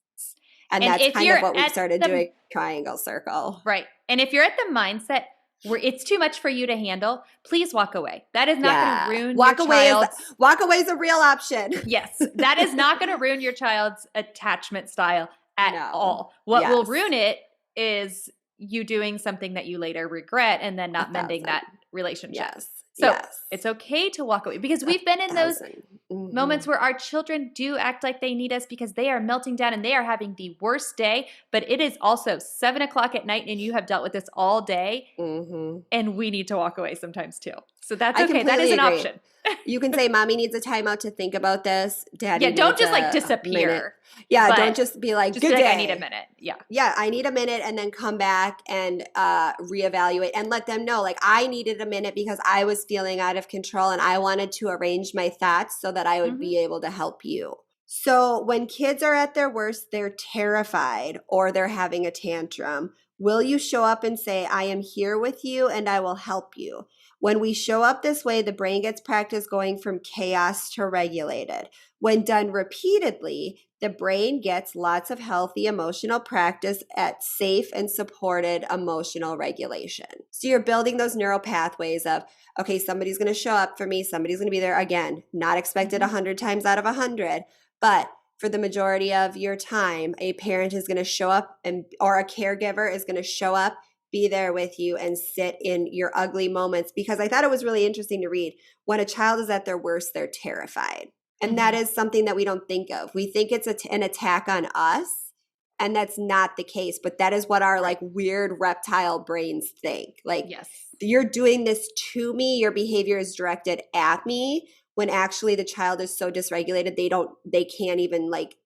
And that's kind of what we've started doing, triangle circle. Right. And if you're at the mindset where it's too much for you to handle, please walk away. That is not going to ruin your child's... Walk away is a real option. Yes. That is not going to ruin your child's attachment style at all. What will ruin it is you doing something that you later regret and then not mending that relationship. Yes. So Yes. it's okay to walk away because we've been in those 1,000. moments where our children do act like they need us because they are melting down and they are having the worst day. But it is also 7:00 at night and you have dealt with this all day. Mm-hmm. And we need to walk away sometimes too. So that's I okay. That is completely an agree. option. You can say, Mommy needs a timeout to think about this. Daddy Yeah, don't needs just like a minute. disappear. Yeah, but don't just be like, Just good be like, day. I need a minute. Yeah. Yeah, I need a minute and then come back and reevaluate and let them know, like, I needed a minute because I was feeling out of control and I wanted to arrange my thoughts so that I would be able to help you. So when kids are at their worst, they're terrified or they're having a tantrum. Will you show up and say, I am here with you and I will help you? When we show up this way, the brain gets practice going from chaos to regulated. When done repeatedly, the brain gets lots of healthy emotional practice at safe and supported emotional regulation. So you're building those neural pathways of, okay, somebody's going to show up for me. Somebody's going to be there again, not expected 100 times out of 100, but for the majority of your time, a parent is going to show up or a caregiver is going to show up, be there with you and sit in your ugly moments. Because I thought it was really interesting to read, when a child is at their worst, they're terrified. And that is something that we don't think of. We think it's an attack on us, and that's not the case. But that is what our like weird reptile brains think. Like, Yes. you're doing this to me. Your behavior is directed at me. When actually the child is so dysregulated, they can't even like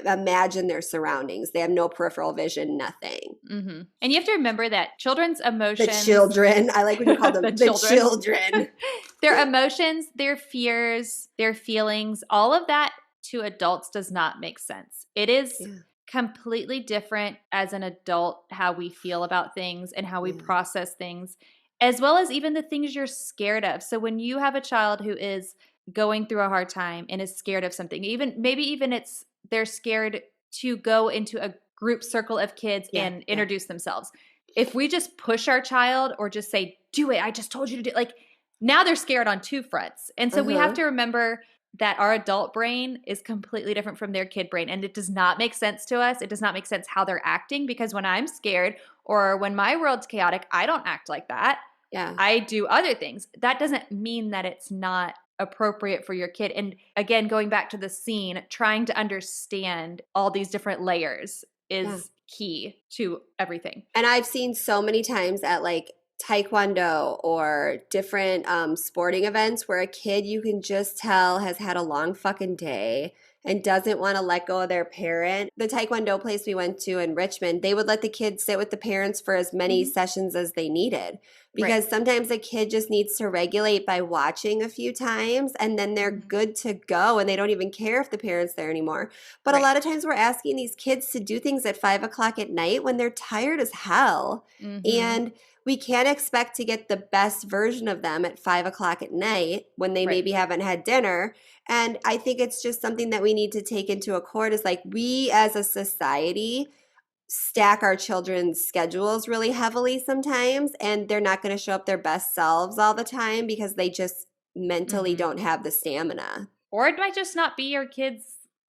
imagine their surroundings. They have no peripheral vision, nothing. And you have to remember that children's emotions. The children. I like when you call them the children. Their emotions, their fears, their feelings, all of that to adults does not make sense. It is completely different as an adult how we feel about things and how we process things, as well as even the things you're scared of. So when you have a child who is going through a hard time and is scared of something, maybe they're scared to go into a group circle of kids and introduce themselves. If we just push our child or just say, do it, I just told you to do it, like now they're scared on two fronts. And so we have to remember that our adult brain is completely different from their kid brain. And it does not make sense to us. It does not make sense how they're acting, because when I'm scared or when my world's chaotic, I don't act like that. Yeah. I do other things. That doesn't mean that it's not appropriate for your kid. And again, going back to the scene, trying to understand all these different layers is key to everything. And I've seen so many times at like taekwondo or different sporting events where a kid, you can just tell, has had a long fucking day and doesn't want to let go of their parent. The taekwondo place we went to in Richmond, they would let the kids sit with the parents for as many sessions as they needed, because sometimes a kid just needs to regulate by watching a few times and then they're good to go and they don't even care if the parent's there anymore. But a lot of times we're asking these kids to do things at 5:00 at night when they're tired as hell. And we can't expect to get the best version of them at 5:00 at night when they maybe haven't had dinner. And I think it's just something that we need to take into accord, is like, we as a society stack our children's schedules really heavily sometimes, and they're not going to show up their best selves all the time because they just mentally don't have the stamina. Or it might just not be your kid's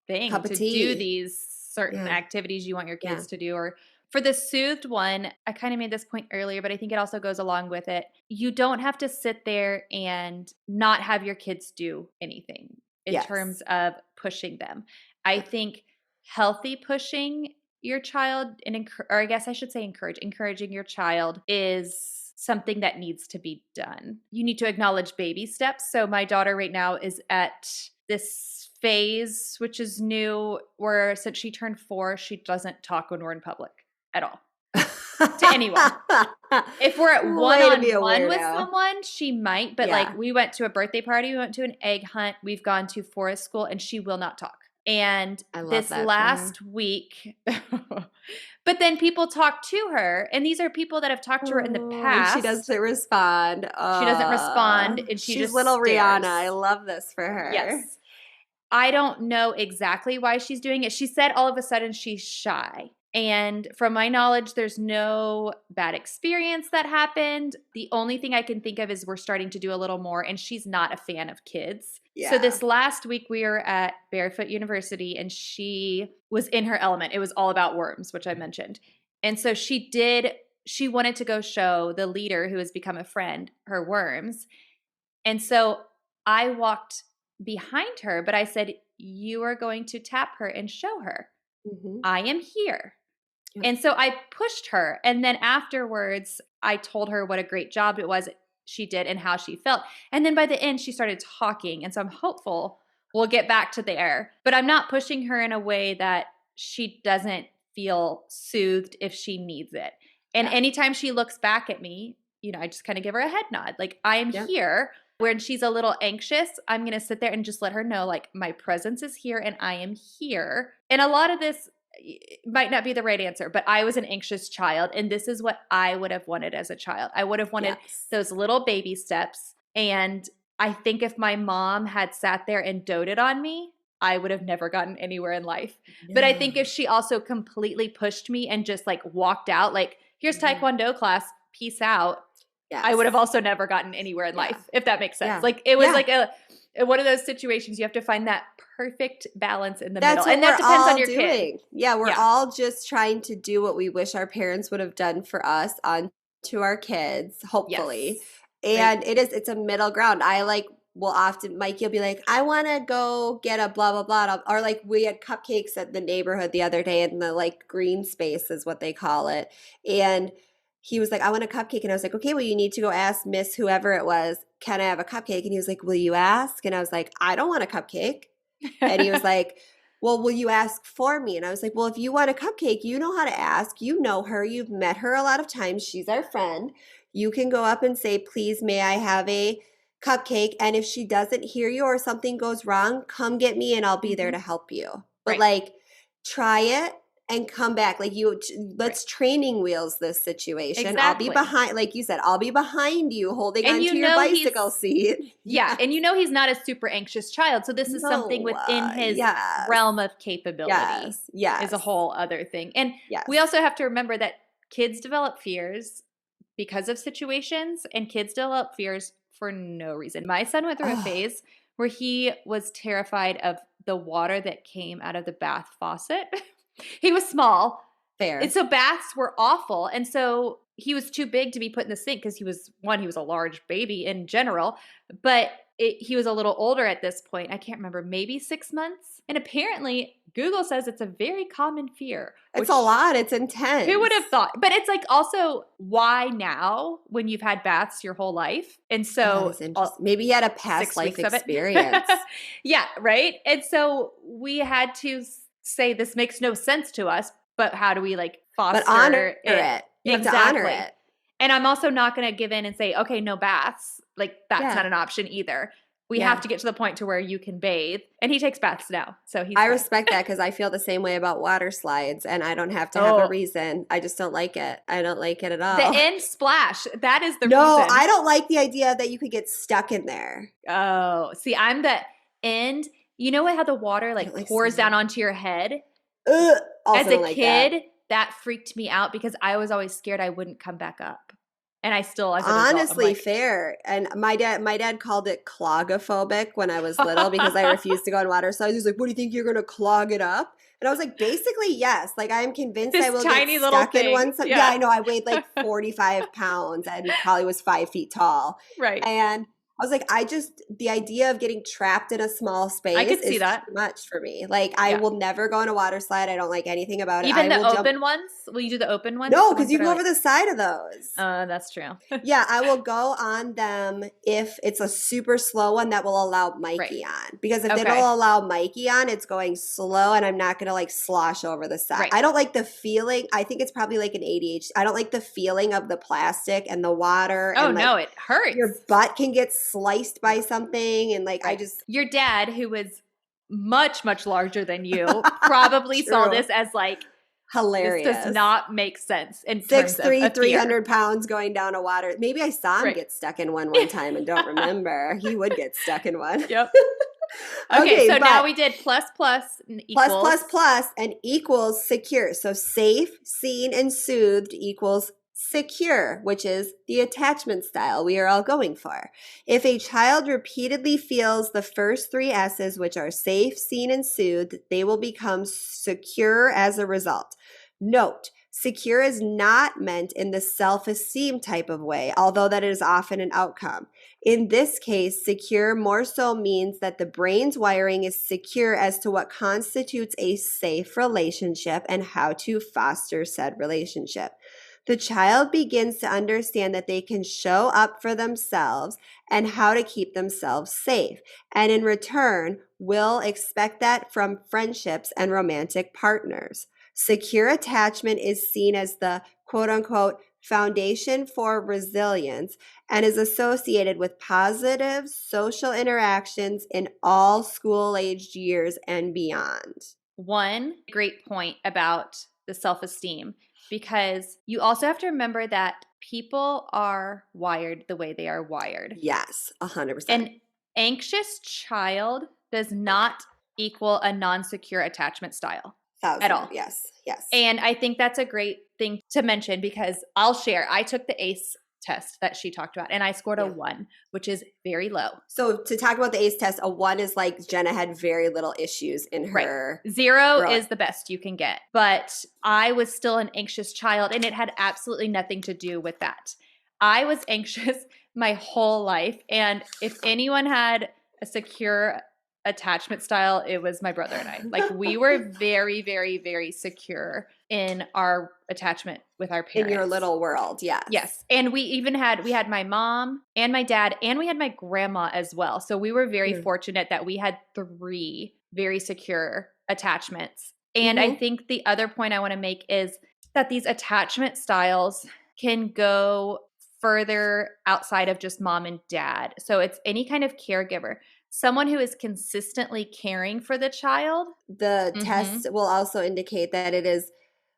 thing Cup of to tea. do these certain activities you want your kids to do. Or for the soothed one, I kind of made this point earlier, but I think it also goes along with it. You don't have to sit there and not have your kids do anything in terms of pushing them. I think healthy pushing your child, or I guess I should say encouraging your child is something that needs to be done. You need to acknowledge baby steps. So my daughter right now is at this phase, which is new, where since she turned 4, she doesn't talk when we're in public at all to anyone. If we're at one-on-one with someone, she might, but like we went to a birthday party, we went to an egg hunt, we've gone to forest school, and she will not talk. And this last week, but then people talk to her, and these are people that have talked to her in the past. She doesn't respond. She doesn't respond, and she's just little stares. Rihanna. I love this for her. Yes. I don't know exactly why she's doing it. She said all of a sudden she's shy. And from my knowledge, there's no bad experience that happened. The only thing I can think of is we're starting to do a little more, and she's not a fan of kids. Yeah. So this last week we were at Barefoot University, and she was in her element. It was all about worms, which I mentioned. And so she did she wanted to go show the leader who has become a friend her worms. And so I walked behind her, but I said, you are going to tap her and show her. Mhm. I am here. Yeah. And so I pushed her. And then afterwards, I told her what a great job it was she did and how she felt. And then by the end, she started talking. And so I'm hopeful we'll get back to there. But I'm not pushing her in a way that she doesn't feel soothed if she needs it. And Yeah. anytime she looks back at me, I just kind of give her a head nod. Like, I am Yeah. here. When she's a little anxious, I'm going to sit there and just let her know, like, my presence is here and I am here. And a lot of this might not be the right answer, but I was an anxious child. And this is what I would have wanted as a child. I would have wanted those little baby steps. And I think if my mom had sat there and doted on me, I would have never gotten anywhere in life. No. But I think if she also completely pushed me and just like walked out, like, here's Taekwondo class, peace out. Yes. I would have also never gotten anywhere in life, if that makes sense. Yeah. Like, it was like one of those situations you have to find that perfect balance in the middle. And that depends on your kid. Yeah, we're all just trying to do what we wish our parents would have done for us to our kids, hopefully. Yes. And it's a middle ground. Will often, Mikey will be like, I want to go get a blah, blah, blah. Or like we had cupcakes at the neighborhood the other day in the like green space is what they call it. And he was like, I want a cupcake. And I was like, okay, well, you need to go ask Miss whoever it was, can I have a cupcake? And he was like, will you ask? And I was like, I don't want a cupcake. And he was like, well, will you ask for me? And I was like, well, if you want a cupcake, you know how to ask. You know her. You've met her a lot of times. She's our friend. You can go up and say, please, may I have a cupcake? And if she doesn't hear you or something goes wrong, come get me and I'll be there to help you. But like, try it and come back. Like let's training wheels this situation. Exactly. I'll be behind, like you said, I'll be behind you holding onto your bicycle seat. Yeah. And he's not a super anxious child. So this is something within his realm of capability. Yes. Is a whole other thing. And we also have to remember that kids develop fears because of situations, and kids develop fears for no reason. My son went through a phase where he was terrified of the water that came out of the bath faucet. He was small. Fair. And so baths were awful. And so he was too big to be put in the sink because he was a large baby in general. But he was a little older at this point. I can't remember, maybe 6 months. And apparently Google says it's a very common fear. It's a lot. It's intense. Who would have thought? But it's like also why now when you've had baths your whole life? And so maybe he had a past life experience. Yeah, right? And so we had to say this makes no sense to us, but how do we like foster but honor it? You have to honor it. And I'm also not going to give in and say, okay, no baths. Like that's not an option either. We have to get to the point to where you can bathe. And he takes baths now. So I respect that because I feel the same way about water slides and I don't have to have a reason. I just don't like it. I don't like it at all. The end splash. That is the reason. No, I don't like the idea that you could get stuck in there. Oh, see, I'm the end. You know how the water like pours down onto your head? As a kid, that freaked me out because I was always scared I wouldn't come back up. And I still, as an honestly, fair. And my dad called it clogophobic when I was little because I refused to go on water slides. He was like, "What do you think you're going to clog it up?" And I was like, "Basically, yes. Like I am convinced I will get stuck in one." Yeah, I know. I weighed like 45 pounds and probably was 5 feet tall. Right. And I was like, the idea of getting trapped in a small space is too much for me. Like, I will never go on a water slide. I don't like anything about it. Even the open ones? Will you do the open ones? No, because you go over the side of those. That's true. Yeah, I will go on them if it's a super slow one that will allow Mikey on. Because if it'll allow Mikey on, it's going slow and I'm not going to like slosh over the side. Right. I don't like the feeling. I think it's probably like an ADHD. I don't like the feeling of the plastic and the water. Oh, and no, it hurts. Your butt can get sliced by something and like your dad, who was much larger than you, probably saw this as like hilarious. This does not make sense in 6'3", 300 pounds going down a water. Maybe I saw him get stuck in one time and don't remember. He would get stuck in one. Yep. Okay, so now we did plus and equals. Plus and equals secure. So safe, seen, and soothed equals secure, which is the attachment style we are all going for. If a child repeatedly feels the first three S's, which are safe, seen, and soothed, they will become secure as a result. Note, Secure is not meant in the self-esteem type of way, although that is often an outcome. In this case, secure more so means that the brain's wiring is secure as to what constitutes a safe relationship and how to foster said relationship. The child begins to understand that they can show up for themselves and how to keep themselves safe, and in return will expect that from friendships and romantic partners. Secure attachment is seen as the quote unquote foundation for resilience and is associated with positive social interactions in all school-aged years and beyond. One great point about the self-esteem, because you also have to remember that people are wired the way they are wired. Yes, 100%. An anxious child does not equal a non-secure attachment style at all. Yes. And I think that's a great thing to mention, because I'll share. I took the ACE test that she talked about, and I scored a 1, which is very low. So to talk about the ACE test, a 1 is like Jenna had very little issues in her. Right. 0 is the best you can get. But I was still an anxious child, and it had absolutely nothing to do with that. I was anxious my whole life, and if anyone had a secure attachment style, it was my brother and I. Like, we were very, very, very secure in our attachment with our parents. In your little world, yes. Yes. And we had my mom and my dad, and we had my grandma as well. So we were very fortunate that we had 3 very secure attachments. And I think the other point I want to make is that these attachment styles can go further outside of just mom and dad. So it's any kind of caregiver. Someone who is consistently caring for the child. The test will also indicate that it is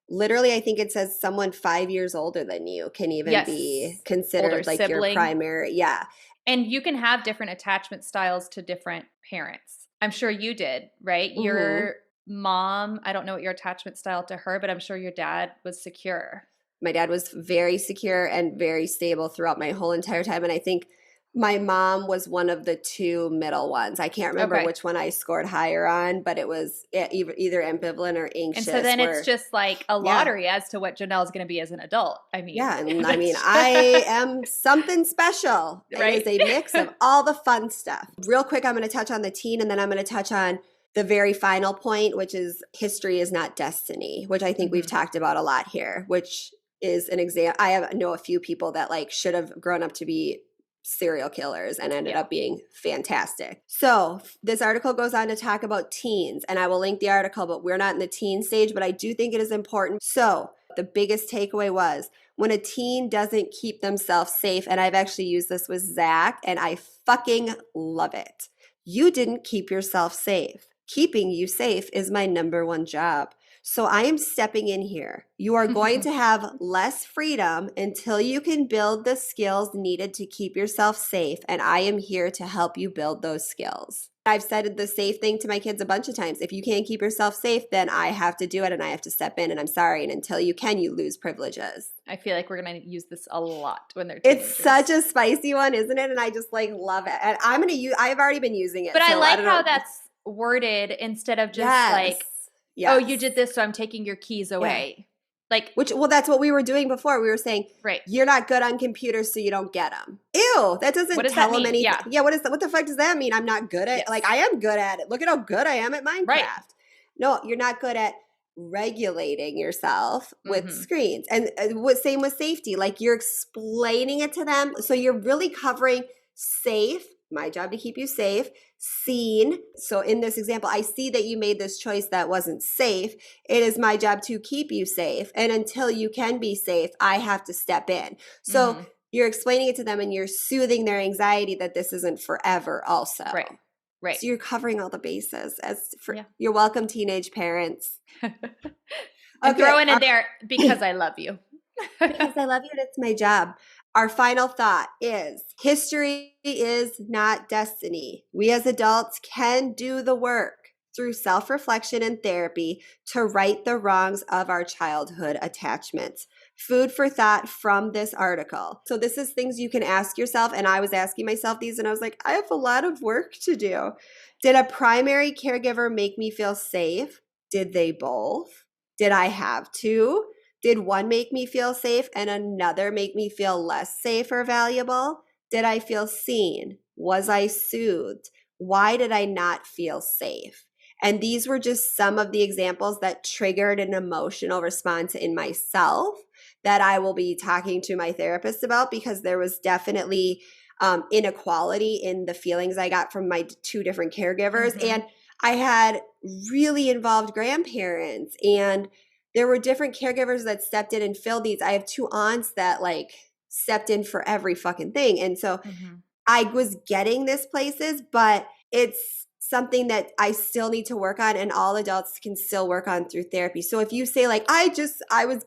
literally, I think it says someone 5 years older than you can even be considered older like sibling. your primary. Yeah. And you can have different attachment styles to different parents. I'm sure you did, right? Your mom, I don't know what your attachment style to her, but I'm sure your dad was secure. My dad was very secure and very stable throughout my whole entire time. And I think my mom was one of the 2 middle ones. I can't remember which one I scored higher on, but it was either ambivalent or anxious. And so then it's just like a lottery as to what Janelle is going to be as an adult. I mean, and I mean, I am something special. Right? It is a mix of all the fun stuff. Real quick, I'm going to touch on the teen, and then I'm going to touch on the very final point, which is history is not destiny, which I think we've talked about a lot here, which is an example. I know a few people that like should have grown up to be serial killers and ended up being fantastic. So this article goes on to talk about teens, and I will link the article, but we're not in the teen stage, but I do think it is important. So the biggest takeaway was when a teen doesn't keep themselves safe, and I've actually used this with Zach, and I fucking love it. You didn't keep yourself safe. Keeping you safe is my number 1 job. So I am stepping in here. You are going to have less freedom until you can build the skills needed to keep yourself safe, and I am here to help you build those skills. I've said the safe thing to my kids a bunch of times. If you can't keep yourself safe, then I have to do it, and I have to step in, and I'm sorry. And until you can, you lose privileges. I feel like we're going to use this a lot when they're teenagers. It's such a spicy one, isn't it? And I just like love it. And I've already been using it. But so I like how that's worded instead of just like, oh, you did this, so I'm taking your keys away. Like, that's what we were doing before. We were saying, right, you're not good on computers, so you don't get them. Ew, that doesn't tell them anything. Yeah, what the fuck does that mean? I'm not good at like I am good at it. Look at how good I am at Minecraft. Right. No, you're not good at regulating yourself with screens. And same with safety. Like you're explaining it to them. So you're really covering safe. My job to keep you safe, seen. So in this example, I see that you made this choice that wasn't safe. It is my job to keep you safe. And until you can be safe, I have to step in. So you're explaining it to them and you're soothing their anxiety that this isn't forever also. Right. So you're covering all the bases. You're welcome, teenage parents. I'm throwing it there because I love you. Because I love you and it's my job. Our final thought is history is not destiny. We as adults can do the work through self-reflection and therapy to right the wrongs of our childhood attachments. Food for thought from this article. So this is things you can ask yourself, and I was asking myself these and I was like, I have a lot of work to do. Did a primary caregiver make me feel safe? Did they both? Did I have to? Did one make me feel safe and another make me feel less safe or valuable? Did I feel seen? Was I soothed? Why did I not feel safe? And these were just some of the examples that triggered an emotional response in myself that I will be talking to my therapist about, because there was definitely inequality in the feelings I got from my two different caregivers. Mhm. And I had really involved grandparents, and there were different caregivers that stepped in and filled these. I have two aunts that like stepped in for every fucking thing. And so Mhm. I was getting this places, but it's something that I still need to work on, and all adults can still work on through therapy. So if you say like, I was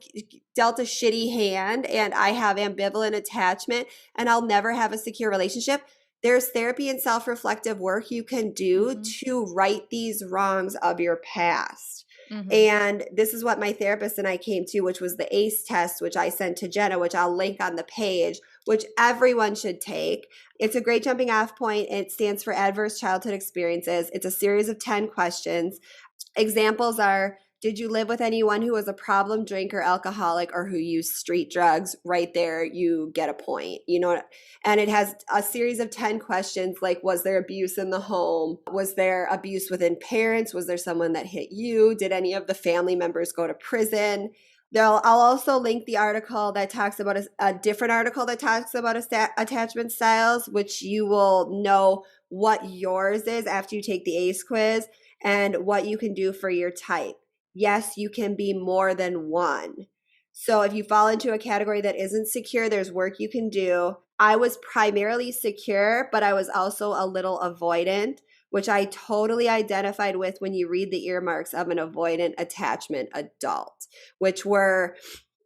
dealt a shitty hand and I have ambivalent attachment and I'll never have a secure relationship, there's therapy and self-reflective work you can do Mhm. to right these wrongs of your past. Mhm. And this is what my therapist and I came to, which was the ACE test, which I sent to Jenna, which I'll link on the page, which everyone should take. It's a great jumping off point. It stands for Adverse Childhood Experiences. It's a series of 10 questions. Examples are, did you live with anyone who was a problem drinker, alcoholic, or who used street drugs? Right there, you get a point. You know, and it has a series of 10 questions like, was there abuse in the home? Was there abuse within parents? Was there someone that hit you? Did any of the family members go to prison? I'll also link the article that talks about a different article that talks about attachment styles, which you will know what yours is after you take the ACE quiz and what you can do for your type. Yes, you can be more than one. So if you fall into a category that isn't secure, there's work you can do. I was primarily secure, but I was also a little avoidant, which I totally identified with when you read the earmarks of an avoidant attachment adult, which were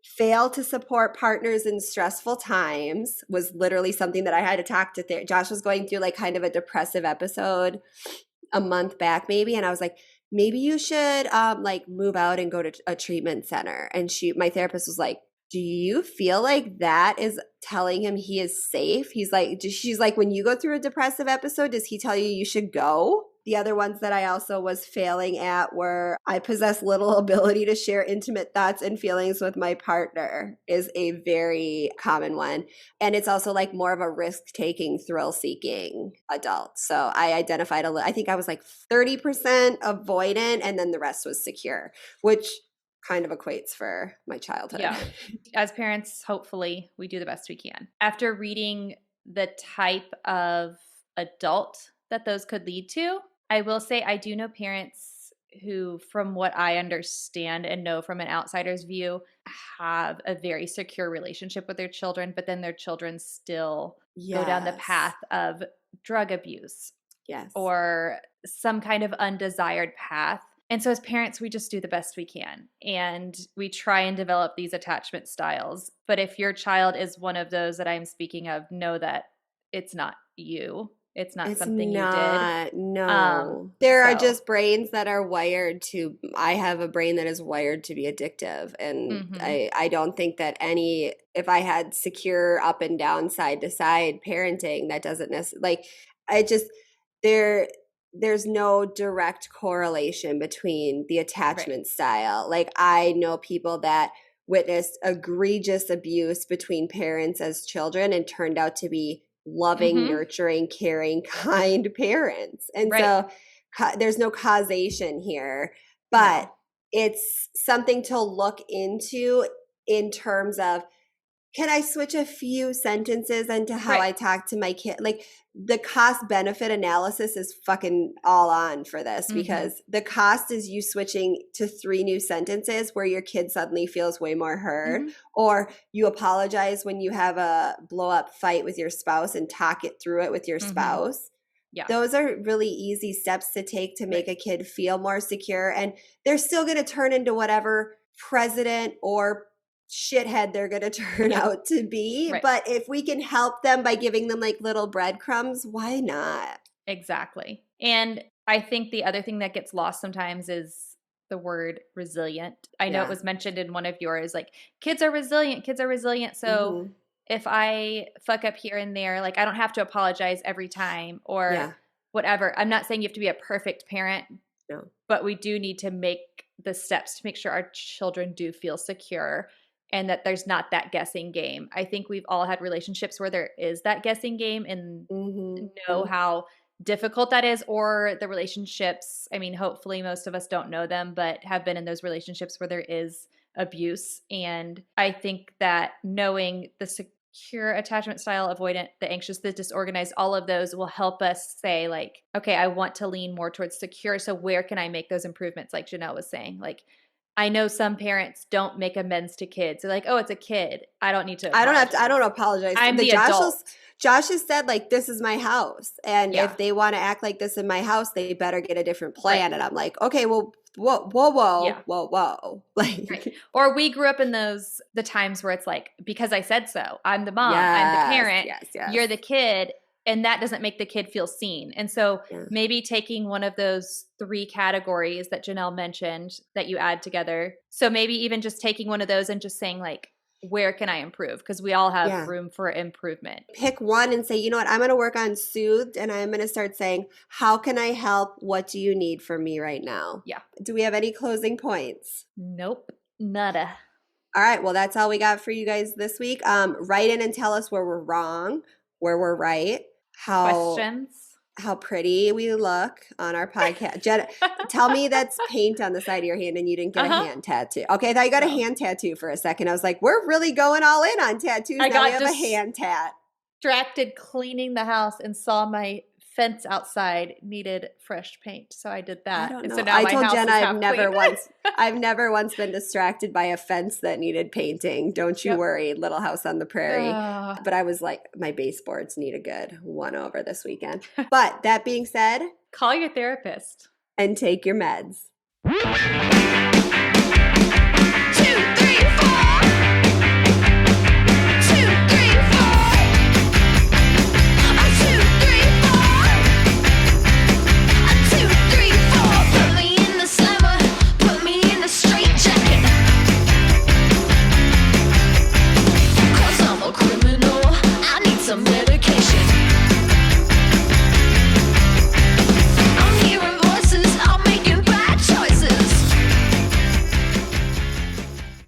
fail to support partners in stressful times, was literally something that I had to talk to Josh was going through like kind of a depressive episode a month back maybe, and I was like, maybe you should like move out and go to a treatment center. And my therapist was like, do you feel like that is telling him he is safe? She's like, when you go through a depressive episode, does he tell you you should go? The other ones that I also was failing at were, I possess little ability to share intimate thoughts and feelings with my partner, is a very common one. And it's also like more of a risk-taking, thrill-seeking adult. So I identified I think I was like 30% avoidant, and then the rest was secure, which kind of equates for my childhood. Yeah. As parents, hopefully, we do the best we can. After reading the type of adult that those could lead to, I will say I do know parents who, from what I understand and know from an outsider's view, have a very secure relationship with their children, but then their children still go down the Yes. path of drug abuse Yes. or some kind of undesired path. And so as parents, we just do the best we can and we try and develop these attachment styles. But if your child is one of those that I'm speaking of, know that it's not you. It's not something you did. No. There are So- just brains that are wired to, I have a brain that is wired to be addictive. And Mhm. I don't think that if I had secure up and down, side to side parenting, that doesn't necessarily, like, I just, there's no direct correlation between the attachment style. Like, I know people that witnessed egregious abuse between parents as children and turned out to be loving, Mhm. nurturing, caring, kind parents. And Right. so there's no causation here, but No. it's something to look into in terms of, can I switch a few sentences into how Right. I talk to my kid? Like, the cost benefit analysis is fucking all on for this, because the cost is you switching to 3 new sentences where your kid suddenly feels way more heard, Mhm. or you apologize when you have a blow up fight with your spouse and talk it through it with your spouse. Yeah. Those are really easy steps to take to make a kid feel more secure, and they're still going to turn into whatever president or shithead they're going to turn out to be. Right. But if we can help them by giving them like little breadcrumbs, why not? Exactly. And I think the other thing that gets lost sometimes is the word resilient. I know it Yeah. was mentioned in one of yours, like, kids are resilient, kids are resilient. So Mhm. if I fuck up here and there, like, I don't have to apologize every time or Yeah. whatever. I'm not saying you have to be a perfect parent, No. But we do need to make the steps to make sure our children do feel secure and that there's not that guessing game. I think we've all had relationships where there is that guessing game and know how difficult that is, or the relationships, I mean, hopefully most of us don't know them, but have been in those relationships where there is abuse. And I think that knowing the secure attachment style, avoidant, the anxious, the disorganized, all of those will help us say like, okay, I want to lean more towards secure. So where can I make those improvements? Like Jenelle was saying, like, I know some parents don't make amends to kids. They're like, oh, it's a kid. I don't need to apologize. I don't apologize. I'm the adult. Josh has said like, this is my house. And Yeah. if they want to act like this in my house, they better get a different plan. Right. And I'm like, okay, well, whoa. Like, right. Or we grew up in the times where it's like, because I said so, I'm the mom, I'm the parent, you're the kid. And that doesn't make the kid feel seen. And so maybe taking one of those 3 categories that Jenelle mentioned that you add together. So maybe even just taking one of those and just saying like, where can I improve? Because we all have room for improvement. Pick one and say, you know what, I'm going to work on soothed, and I'm going to start saying, how can I help? What do you need from me right now? Yeah. Do we have any closing points? Nope. Nada. All right. Well, that's all we got for you guys this week. Write in and tell us where we're wrong, where we're right. Questions. How pretty we look on our podcast. Jenna, tell me that's paint on the side of your hand and you didn't get a hand tattoo. Okay, I thought you got a hand tattoo for a second. I was like, we're really going all in on tattoos. Now we have a hand tat. Distracted cleaning the house and saw my fence outside needed fresh paint, so I did that. I don't know. And so now I my told house Jenna is I've never once been distracted by a fence that needed painting. Don't you worry, Little House on the Prairie. But I was like, my baseboards need a good one over this weekend. But that being said, call your therapist and take your meds.